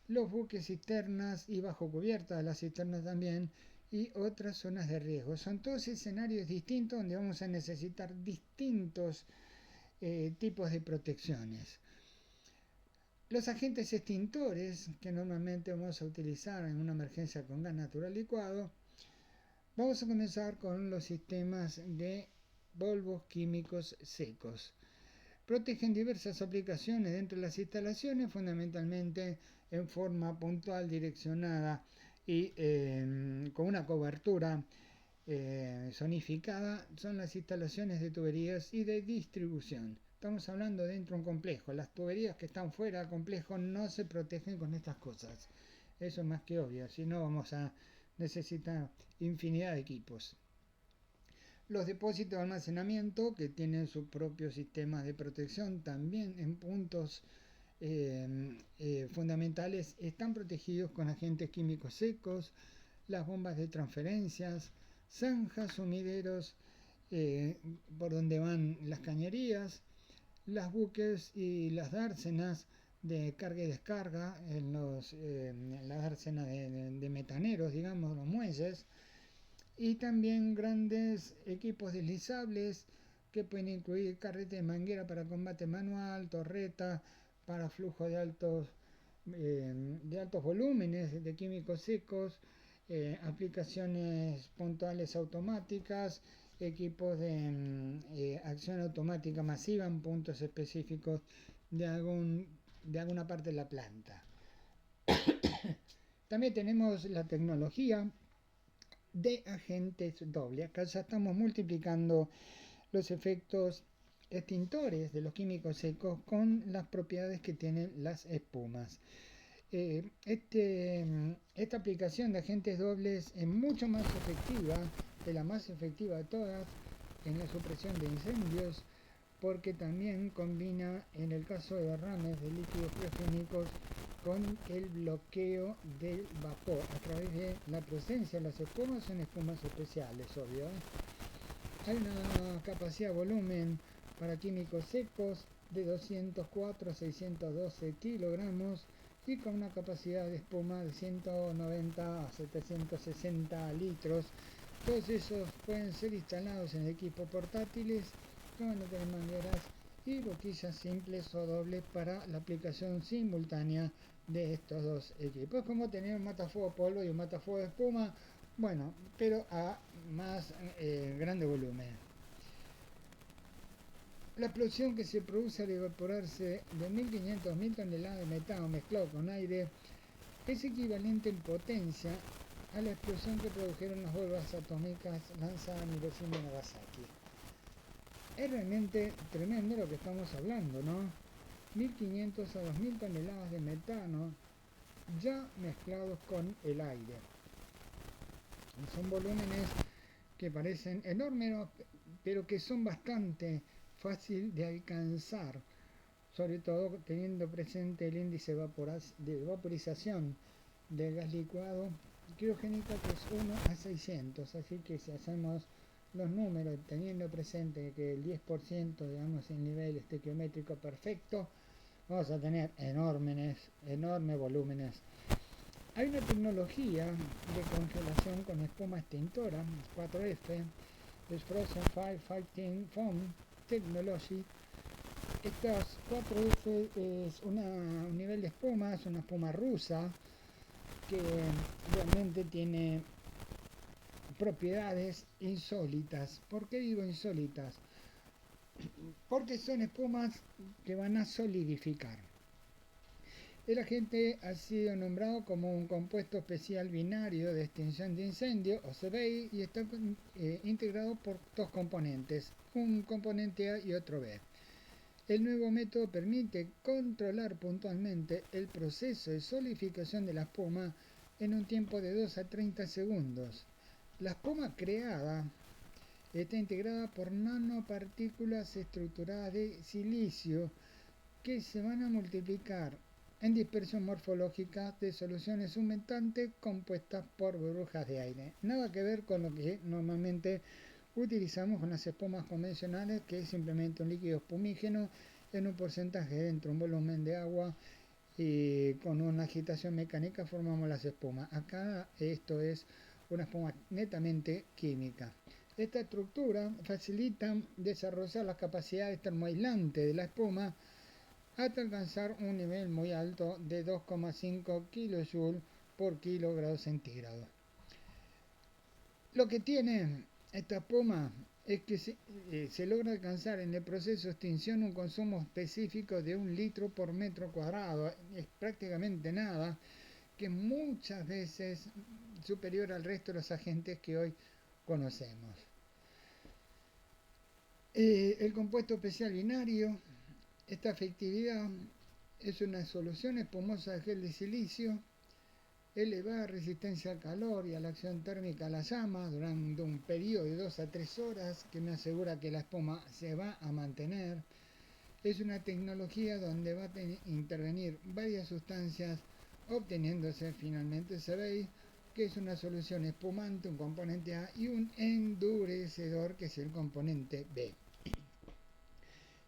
los buques cisternas y bajo cubierta de las cisternas también, y otras zonas de riesgo. Son todos escenarios distintos donde vamos a necesitar distintos tipos de protecciones. Los agentes extintores que normalmente vamos a utilizar en una emergencia con gas natural licuado, vamos a comenzar con los sistemas de polvos químicos secos. Protegen diversas aplicaciones dentro de las instalaciones, fundamentalmente en forma puntual, direccionada y con una cobertura zonificada. Son las instalaciones de tuberías y de distribución. Estamos hablando dentro de un complejo. Las tuberías que están fuera del complejo no se protegen con estas cosas. Eso es más que obvio, si no vamos a necesitar infinidad de equipos. Los depósitos de almacenamiento, que tienen sus propios sistemas de protección, también en puntos fundamentales, están protegidos con agentes químicos secos. Las bombas de transferencias, zanjas, sumideros por donde van las cañerías, las buques y las dársenas de carga y descarga, las dársenas de metaneros, digamos, los muelles, y también grandes equipos deslizables que pueden incluir carrete de manguera para combate manual, torreta para flujo de altos volúmenes de químicos secos, aplicaciones puntuales automáticas, equipos de acción automática masiva en puntos específicos de alguna parte de la planta. También tenemos la tecnología de agentes dobles. Acá ya estamos multiplicando los efectos extintores de los químicos secos con las propiedades que tienen las espumas. Esta aplicación de agentes dobles es mucho más efectiva, de la más efectiva de todas, en la supresión de incendios, porque también combina, en el caso de derrames de líquidos criogénicos, con el bloqueo del vapor a través de la presencia de las espumas. Son espumas especiales, obvio. Hay una capacidad de volumen para químicos secos de 204 a 612 kilogramos y con una capacidad de espuma de 190 a 760 litros. Todos esos pueden ser instalados en equipos portátiles que van a tener mangueras y boquillas simples o dobles para la aplicación simultánea de estos dos equipos. Es como tener un matafuego polvo y un matafuego de espuma, bueno, pero a más grande volumen. La explosión que se produce al evaporarse de 1500 mil toneladas de metano mezclado con aire es equivalente en potencia a la explosión que produjeron las bombas atómicas lanzadas en Hiroshima y Nagasaki. Es realmente tremendo lo que estamos hablando, ¿no? 1500 a 2000 toneladas de metano ya mezclados con el aire. Son volúmenes que parecen enormes, pero que son bastante fácil de alcanzar, sobre todo teniendo presente el índice de vaporización del gas licuado criogénico, que es 1 a 600, así que si hacemos los números teniendo presente que el 10%, digamos, el nivel estequiométrico perfecto, vamos a tener enormes volúmenes. Hay una tecnología de congelación con espuma extintora, 4F, es Frozen Fire Fighting Foam Technology. Estas 4F es un nivel de espuma, es una espuma rusa, que realmente tiene propiedades insólitas. ¿Por qué digo insólitas? Porque son espumas que van a solidificar. El agente ha sido nombrado como un compuesto especial binario de extinción de incendio, o CBI, y está integrado por dos componentes, un componente A y otro B. El nuevo método permite controlar puntualmente el proceso de solidificación de la espuma en un tiempo de 2 a 30 segundos. La espuma creada está integrada por nanopartículas estructuradas de silicio que se van a multiplicar en dispersión morfológica de soluciones humectantes compuestas por burbujas de aire. Nada que ver con lo que normalmente utilizamos con las espumas convencionales, que es simplemente un líquido espumígeno en un porcentaje dentro de un volumen de agua, y con una agitación mecánica formamos las espumas. Acá esto es una espuma netamente química. Esta estructura facilita desarrollar las capacidades termoaislantes de la espuma hasta alcanzar un nivel muy alto de 2,5 kJ por kg centígrado. Lo que tiene esta espuma es que se logra alcanzar en el proceso de extinción un consumo específico de 1 litro por metro cuadrado. Es prácticamente nada, que es muchas veces superior al resto de los agentes que hoy conocemos. El compuesto especial binario, esta efectividad es una solución espumosa de gel de silicio, elevada resistencia al calor y a la acción térmica a la llama durante un periodo de 2 a 3 horas, que me asegura que la espuma se va a mantener. Es una tecnología donde va a intervenir varias sustancias, obteniéndose finalmente CBI, que es una solución espumante, un componente A, y un endurecedor, que es el componente B.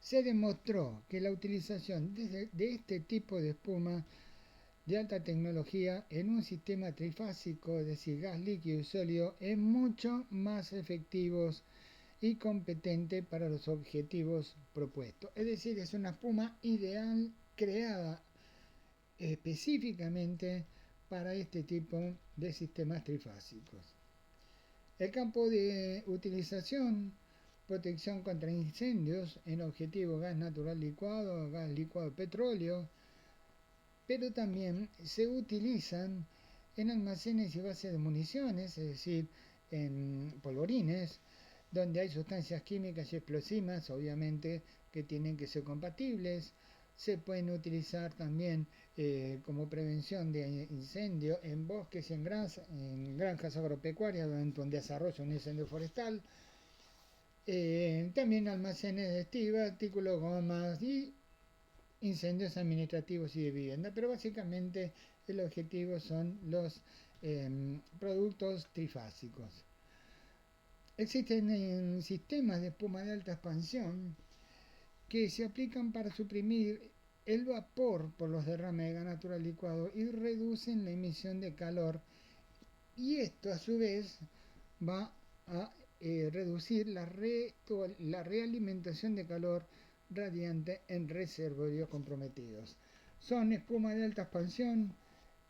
Se demostró que la utilización de este tipo de espuma de alta tecnología en un sistema trifásico, es decir, gas, líquido y sólido, es mucho más efectivos y competente para los objetivos propuestos. Es decir, es una espuma ideal creada específicamente para este tipo de sistemas trifásicos. El campo de utilización: protección contra incendios en objetivo gas natural licuado, gas licuado de petróleo, pero también se utilizan en almacenes y bases de municiones, es decir, en polvorines, donde hay sustancias químicas y explosivas, obviamente, que tienen que ser compatibles. Se pueden utilizar también como prevención de incendio en bosques y en granjas agropecuarias durante un desarrollo, un incendio forestal. También almacenes de estiva, artículos, gomas y incendios administrativos y de vivienda, pero básicamente el objetivo son los productos trifásicos. Existen sistemas de espuma de alta expansión que se aplican para suprimir el vapor por los derrames de gas natural licuado y reducen la emisión de calor, y esto a su vez va a reducir la realimentación de calor radiante en reservorios comprometidos. Son espumas de alta expansión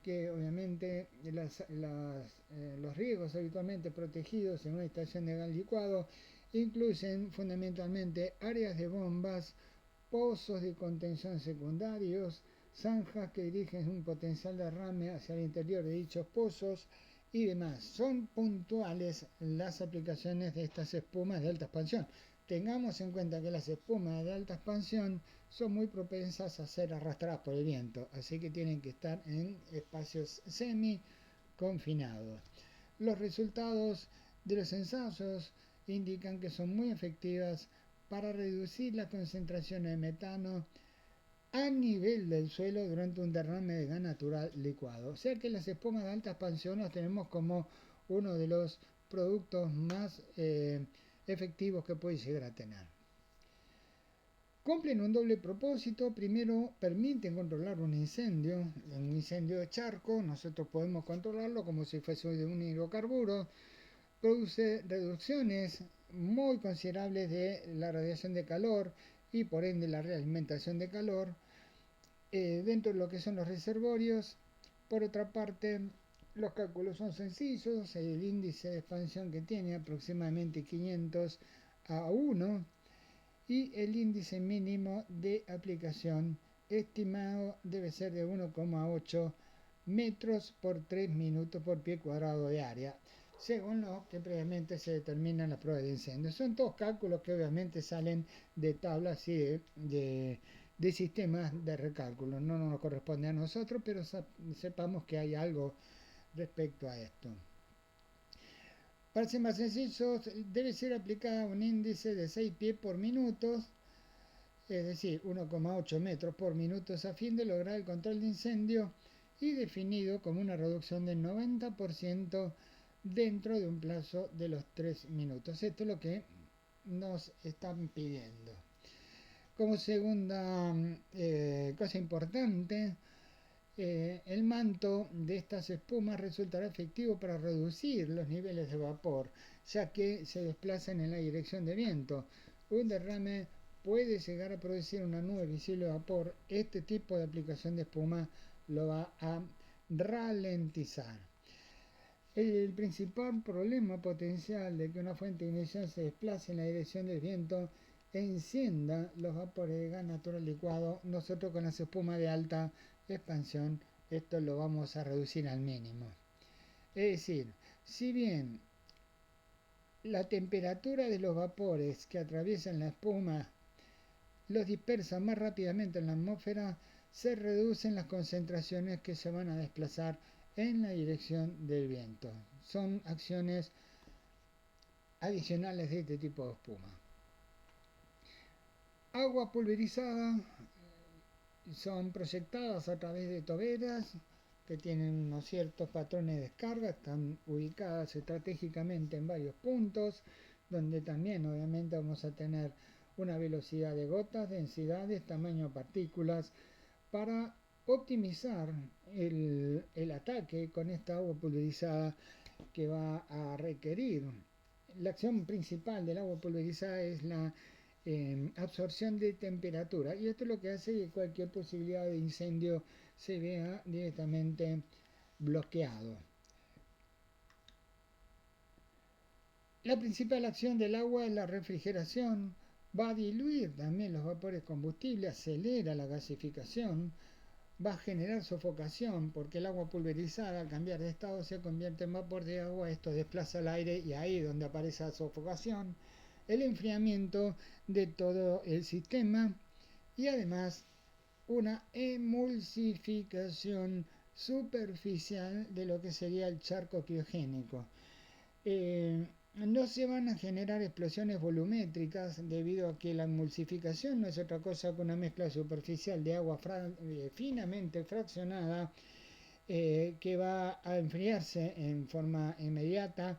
que obviamente los riegos habitualmente protegidos en una estación de gas licuado incluyen fundamentalmente áreas de bombas, pozos de contención secundarios, zanjas que dirigen un potencial derrame hacia el interior de dichos pozos y demás. Son puntuales las aplicaciones de estas espumas de alta expansión. Tengamos en cuenta que las espumas de alta expansión son muy propensas a ser arrastradas por el viento, así que tienen que estar en espacios semi confinados. Los resultados de los ensayos indican que son muy efectivas para reducir la concentración de metano a nivel del suelo durante un derrame de gas natural licuado. O sea que las espumas de alta expansión las tenemos como uno de los productos más efectivos que puede llegar a tener. Cumplen un doble propósito. Primero, permiten controlar un incendio de charco. Nosotros podemos controlarlo como si fuese de un hidrocarburo. Produce reducciones muy considerables de la radiación de calor y por ende la realimentación de calor dentro de lo que son los reservorios. Por otra parte, Los cálculos son sencillos, el índice de expansión que tiene aproximadamente 500 a 1 y el índice mínimo de aplicación estimado debe ser de 1,8 metros por 3 minutos por pie cuadrado de área, según lo que previamente se determina en la prueba de incendio. Son todos cálculos que obviamente salen de tablas y de sistemas de recálculo. No nos corresponde a nosotros, pero sepamos que hay algo respecto a esto. Para ser más sencillos, debe ser aplicada un índice de 6 pies por minuto, es decir, 1,8 metros por minuto, a fin de lograr el control de incendio y definido como una reducción del 90% dentro de un plazo de los 3 minutos. Esto es lo que nos están pidiendo. Como segunda cosa importante, el manto de estas espumas resultará efectivo para reducir los niveles de vapor, ya que se desplazan en la dirección de viento. Un derrame puede llegar a producir una nube visible de vapor. Este tipo de aplicación de espuma lo va a ralentizar. El principal problema potencial de que una fuente de ignición se desplace en la dirección del viento e encienda los vapores de gas natural licuado, nosotros con las espumas de alta expansión esto lo vamos a reducir al mínimo. Es decir, si bien la temperatura de los vapores que atraviesan la espuma los dispersa más rápidamente en la atmósfera, se reducen las concentraciones que se van a desplazar en la dirección del viento. Son acciones adicionales de este tipo de espuma. Agua pulverizada son proyectadas a través de toberas que tienen unos ciertos patrones de descarga, están ubicadas estratégicamente en varios puntos, donde también obviamente vamos a tener una velocidad de gotas, densidades, tamaño de partículas, para optimizar el ataque con esta agua pulverizada que va a requerir. La acción principal del agua pulverizada es la absorción de temperatura, y esto es lo que hace que cualquier posibilidad de incendio se vea directamente bloqueado. La principal acción del agua es la refrigeración, va a diluir también los vapores combustibles, acelera la gasificación, va a generar sofocación, porque el agua pulverizada al cambiar de estado se convierte en vapor de agua, esto desplaza el aire y ahí es donde aparece la sofocación, el enfriamiento de todo el sistema y además una emulsificación superficial de lo que sería el charco criogénico. No se van a generar explosiones volumétricas debido a que la emulsificación no es otra cosa que una mezcla superficial de agua finamente fraccionada que va a enfriarse en forma inmediata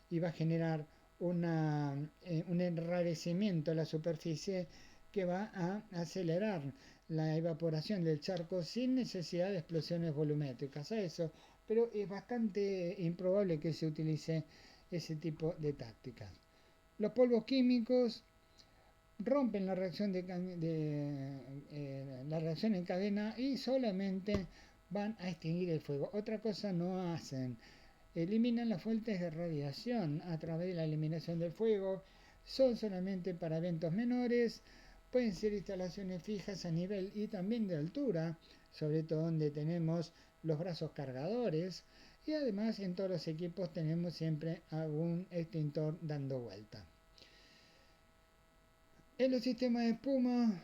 y va a generar un enrarecimiento de la superficie que va a acelerar la evaporación del charco sin necesidad de explosiones volumétricas. Pero es bastante improbable que se utilice ese tipo de tácticas. Los polvos químicos rompen la reacción, la reacción en cadena y solamente van a extinguir el fuego. Otra cosa no hacen. Eliminan las fuentes de radiación a través de la eliminación del fuego. Son solamente para eventos menores. Pueden ser instalaciones fijas a nivel y también de altura, sobre todo donde tenemos los brazos cargadores. Y además en todos los equipos tenemos siempre algún extintor dando vuelta. En los sistemas de espuma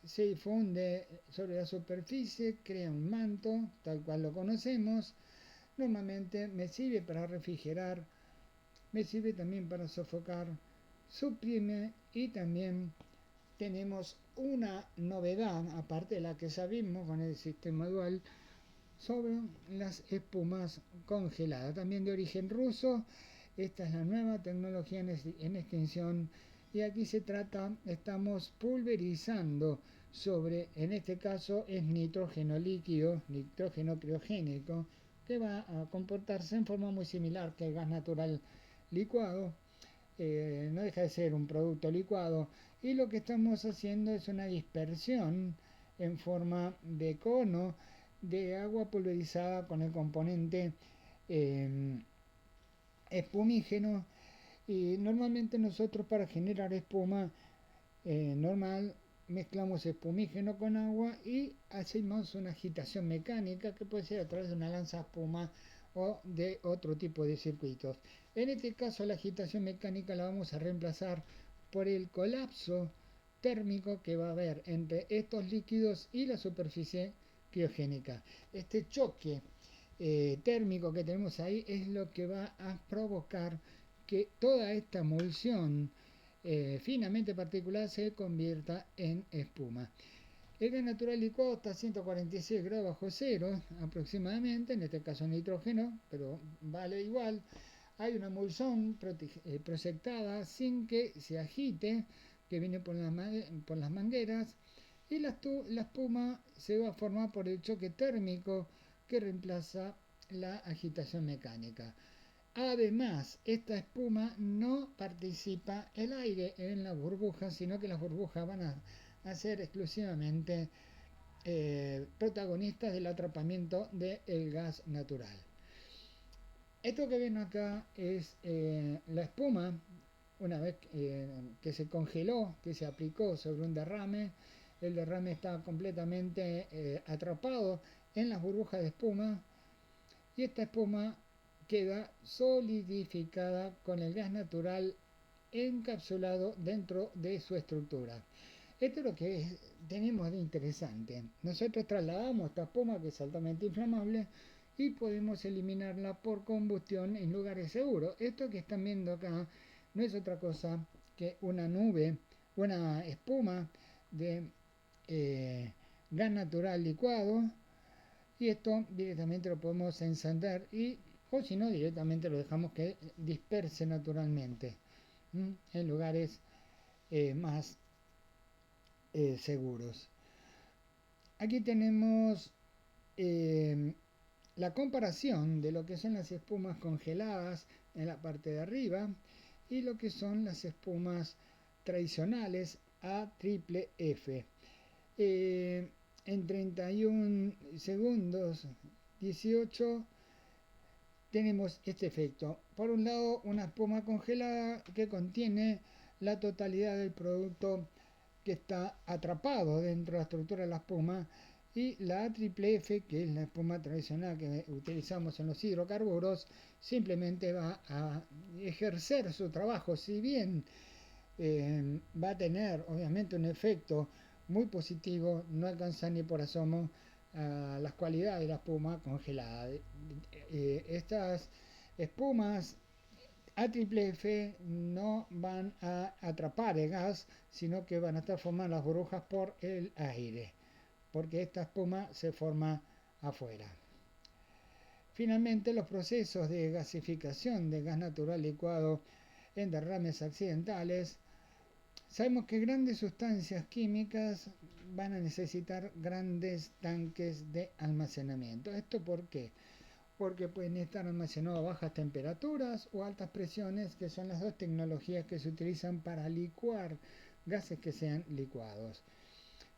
se difunde sobre la superficie, crea un manto, tal cual lo conocemos. Normalmente me sirve para refrigerar, me sirve también para sofocar, suprime y también tenemos una novedad, aparte de la que sabemos con el sistema dual, sobre las espumas congeladas, también de origen ruso. Esta es la nueva tecnología en extinción y aquí se trata, estamos pulverizando sobre, en este caso es nitrógeno líquido, nitrógeno criogénico, que va a comportarse en forma muy similar que el gas natural licuado. No deja de ser un producto licuado y lo que estamos haciendo es una dispersión en forma de cono de agua pulverizada con el componente eh, espumígeno, y normalmente nosotros para generar espuma normal mezclamos espumígeno con agua y hacemos una agitación mecánica que puede ser a través de una lanza espuma o de otro tipo de circuitos. En este caso la agitación mecánica la vamos a reemplazar por el colapso térmico que va a haber entre estos líquidos y la superficie criogénica. Este choque térmico que tenemos ahí es lo que va a provocar que toda esta emulsión finamente particular se convierta en espuma. El gas natural licuado está a 146 grados bajo cero aproximadamente, en este caso nitrógeno, pero vale igual. Hay una emulsión proyectada sin que se agite, que viene por las mangueras, y la espuma se va a formar por el choque térmico que reemplaza la agitación mecánica. Además, esta espuma no participa el aire en las burbujas, sino que las burbujas van a ser exclusivamente protagonistas del atrapamiento del gas natural. Esto que ven acá es la espuma, una vez que se congeló, que se aplicó sobre un derrame. El derrame está completamente atrapado en las burbujas de espuma y esta espuma queda solidificada con el gas natural encapsulado dentro de su estructura. Esto es lo que tenemos de interesante. Nosotros trasladamos esta espuma, que es altamente inflamable, y podemos eliminarla por combustión en lugares seguros. Esto que están viendo acá no es otra cosa que una nube, una espuma de gas natural licuado, y esto directamente lo podemos encender o si no directamente lo dejamos que disperse naturalmente en lugares más seguros. Aquí tenemos la comparación de lo que son las espumas congeladas en la parte de arriba y lo que son las espumas tradicionales AFFF. En 31 segundos 18 tenemos este efecto. Por un lado, una espuma congelada que contiene la totalidad del producto que está atrapado dentro de la estructura de la espuma, y la AFFF, que es la espuma tradicional que utilizamos en los hidrocarburos, simplemente va a ejercer su trabajo. Si bien va a tener obviamente un efecto muy positivo, no alcanza ni por asomo a las cualidades de la espuma congelada. Estas espumas AFFF no van a atrapar el gas, sino que van a estar formando las burbujas por el aire, porque esta espuma se forma afuera. Finalmente, los procesos de gasificación de gas natural licuado en derrames accidentales. Sabemos que grandes sustancias químicas van a necesitar grandes tanques de almacenamiento. ¿Esto por qué? Porque pueden estar almacenados a bajas temperaturas o altas presiones, que son las dos tecnologías que se utilizan para licuar gases que sean licuados.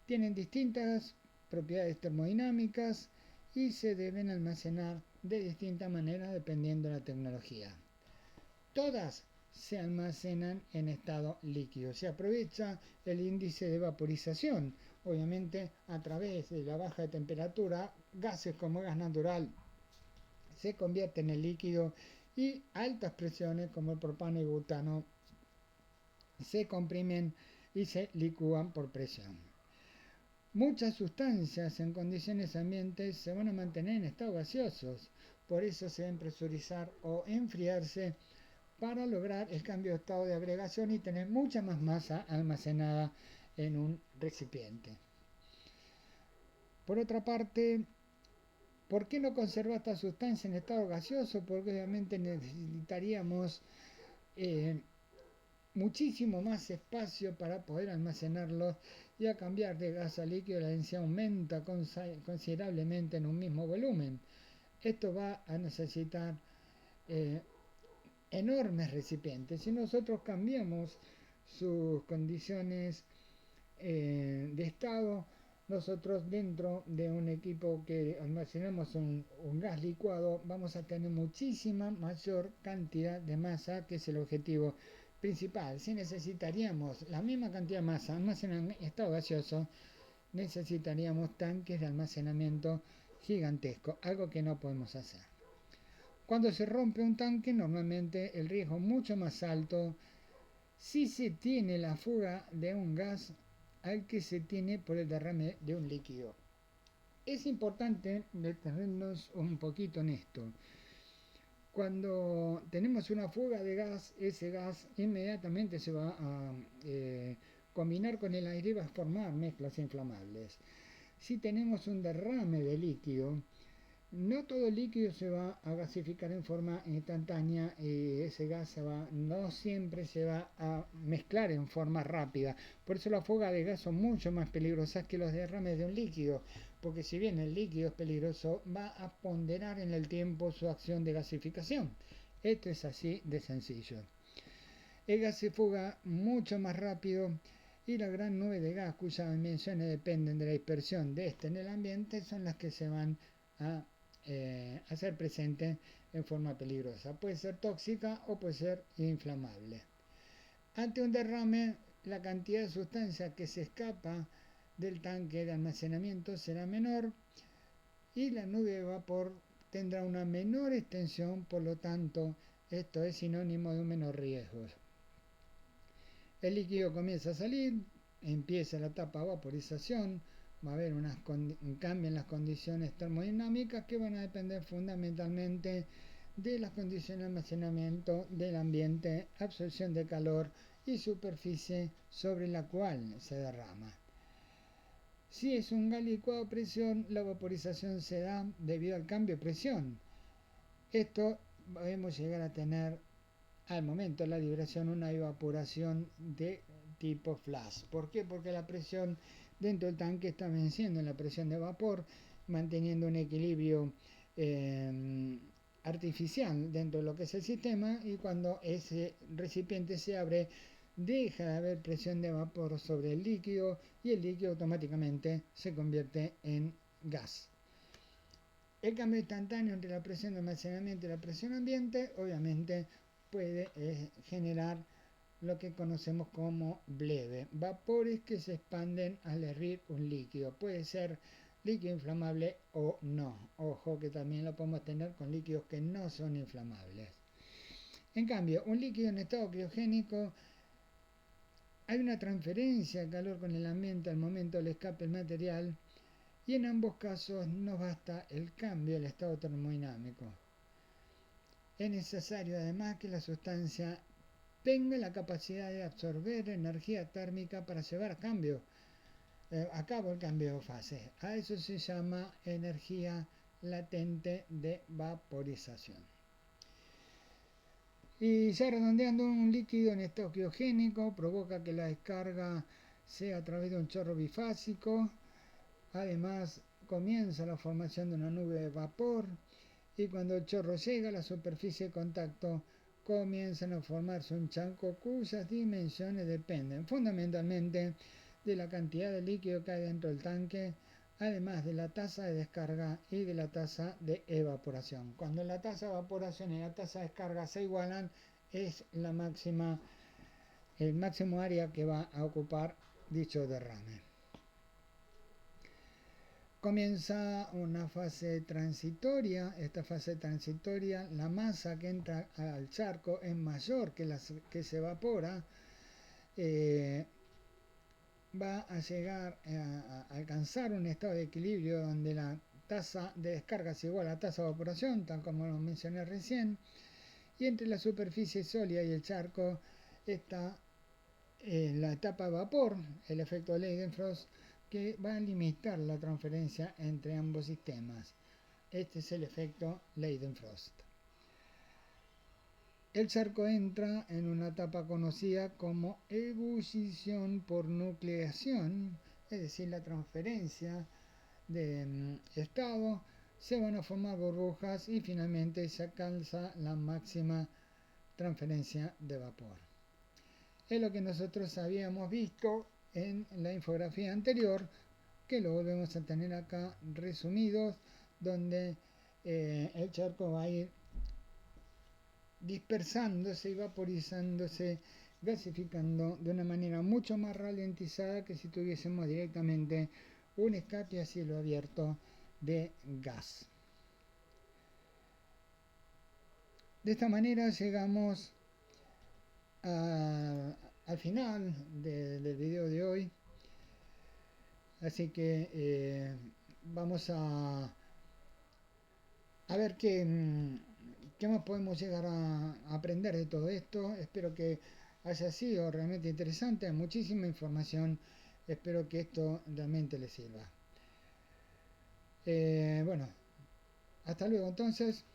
Tienen distintas propiedades termodinámicas y se deben almacenar de distinta manera dependiendo de la tecnología. Todas se almacenan en estado líquido. Se aprovecha el índice de vaporización. Obviamente, a través de la baja de temperatura, gases como gas natural se convierten en líquido, y altas presiones como el propano y butano se comprimen y se licúan por presión. Muchas sustancias en condiciones ambientes se van a mantener en estados gaseosos, por eso se deben presurizar o enfriarse para lograr el cambio de estado de agregación y tener mucha más masa almacenada en un recipiente. Por otra parte, ¿por qué no conservar esta sustancia en estado gaseoso? Porque obviamente necesitaríamos muchísimo más espacio para poder almacenarlos, y a cambiar de gas a líquido la densidad aumenta considerablemente en un mismo volumen. Esto va a necesitar enormes recipientes. Si nosotros cambiamos sus condiciones de estado, nosotros dentro de un equipo que almacenamos un gas licuado vamos a tener muchísima mayor cantidad de masa, que es el objetivo principal. Si necesitaríamos la misma cantidad de masa almacenada en estado gaseoso, necesitaríamos tanques de almacenamiento gigantescos, algo que no podemos hacer. Cuando se rompe un tanque, normalmente el riesgo es mucho más alto si se tiene la fuga de un gas al que se tiene por el derrame de un líquido. Es importante detenernos un poquito en esto. Cuando tenemos una fuga de gas, ese gas inmediatamente se va a combinar con el aire y va a formar mezclas inflamables. Si tenemos un derrame de líquido, no todo el líquido se va a gasificar en forma instantánea y ese gas no siempre se va a mezclar en forma rápida. Por eso las fugas de gas son mucho más peligrosas que los derrames de un líquido, porque si bien el líquido es peligroso, va a ponderar en el tiempo su acción de gasificación. Esto es así de sencillo. El gas se fuga mucho más rápido y la gran nube de gas cuyas dimensiones dependen de la dispersión de este en el ambiente son las que se van a hacer presente en forma peligrosa. Puede ser tóxica o puede ser inflamable. Ante un derrame, la cantidad de sustancia que se escapa del tanque de almacenamiento será menor y la nube de vapor tendrá una menor extensión, por lo tanto, esto es sinónimo de un menor riesgo. El líquido comienza a salir, empieza la etapa de vaporización, va a haber un cambio en las condiciones termodinámicas que van a depender fundamentalmente de las condiciones de almacenamiento del ambiente, absorción de calor y superficie sobre la cual se derrama. Si es un gas licuado a presión, la vaporización se da debido al cambio de presión. Esto podemos llegar a tener al momento de la liberación una evaporación de tipo flash. ¿Por qué? Porque la presión dentro del tanque está venciendo la presión de vapor, manteniendo un equilibrio artificial dentro de lo que es el sistema, y cuando ese recipiente se abre deja de haber presión de vapor sobre el líquido y el líquido automáticamente se convierte en gas. El cambio instantáneo entre la presión de almacenamiento y la presión ambiente obviamente puede generar lo que conocemos como bleve, vapores que se expanden al hervir un líquido. Puede ser líquido inflamable o no. Ojo que también lo podemos tener con líquidos que no son inflamables. En cambio, un líquido en estado criogénico, hay una transferencia de calor con el ambiente al momento del escape del material, y en ambos casos no basta el cambio del estado termodinámico. Es necesario además que la sustancia tenga la capacidad de absorber energía térmica para llevar a cabo el cambio de fase. A eso se llama energía latente de vaporización. Y ya redondeando, un líquido en estado criogénico provoca que la descarga sea a través de un chorro bifásico. Además, comienza la formación de una nube de vapor y cuando el chorro llega a la superficie de contacto comienzan a formarse un chanco cuyas dimensiones dependen fundamentalmente de la cantidad de líquido que hay dentro del tanque, además de la tasa de descarga y de la tasa de evaporación. Cuando la tasa de evaporación y la tasa de descarga se igualan, es el máximo área que va a ocupar dicho derrame. Comienza una fase transitoria. Esta fase transitoria, la masa que entra al charco es mayor que la que se evapora. Va a llegar a alcanzar un estado de equilibrio donde la tasa de descarga es igual a la tasa de evaporación, tal como lo mencioné recién, y entre la superficie sólida y el charco está la etapa de vapor, el efecto Leidenfrost, que va a limitar la transferencia entre ambos sistemas. Este es el efecto Leidenfrost. El charco entra en una etapa conocida como ebullición por nucleación, es decir, la transferencia de estado, se van a formar burbujas y finalmente se alcanza la máxima transferencia de vapor. Es lo que nosotros habíamos visto en la infografía anterior que lo volvemos a tener acá resumidos, donde el charco va a ir dispersándose y vaporizándose, gasificando de una manera mucho más ralentizada que si tuviésemos directamente un escape a cielo abierto de gas. De esta manera llegamos al final del video de hoy, así que vamos a ver qué más podemos llegar a aprender de todo esto. Espero que haya sido realmente interesante, hay muchísima información, espero que esto realmente les sirva. Bueno, hasta luego entonces.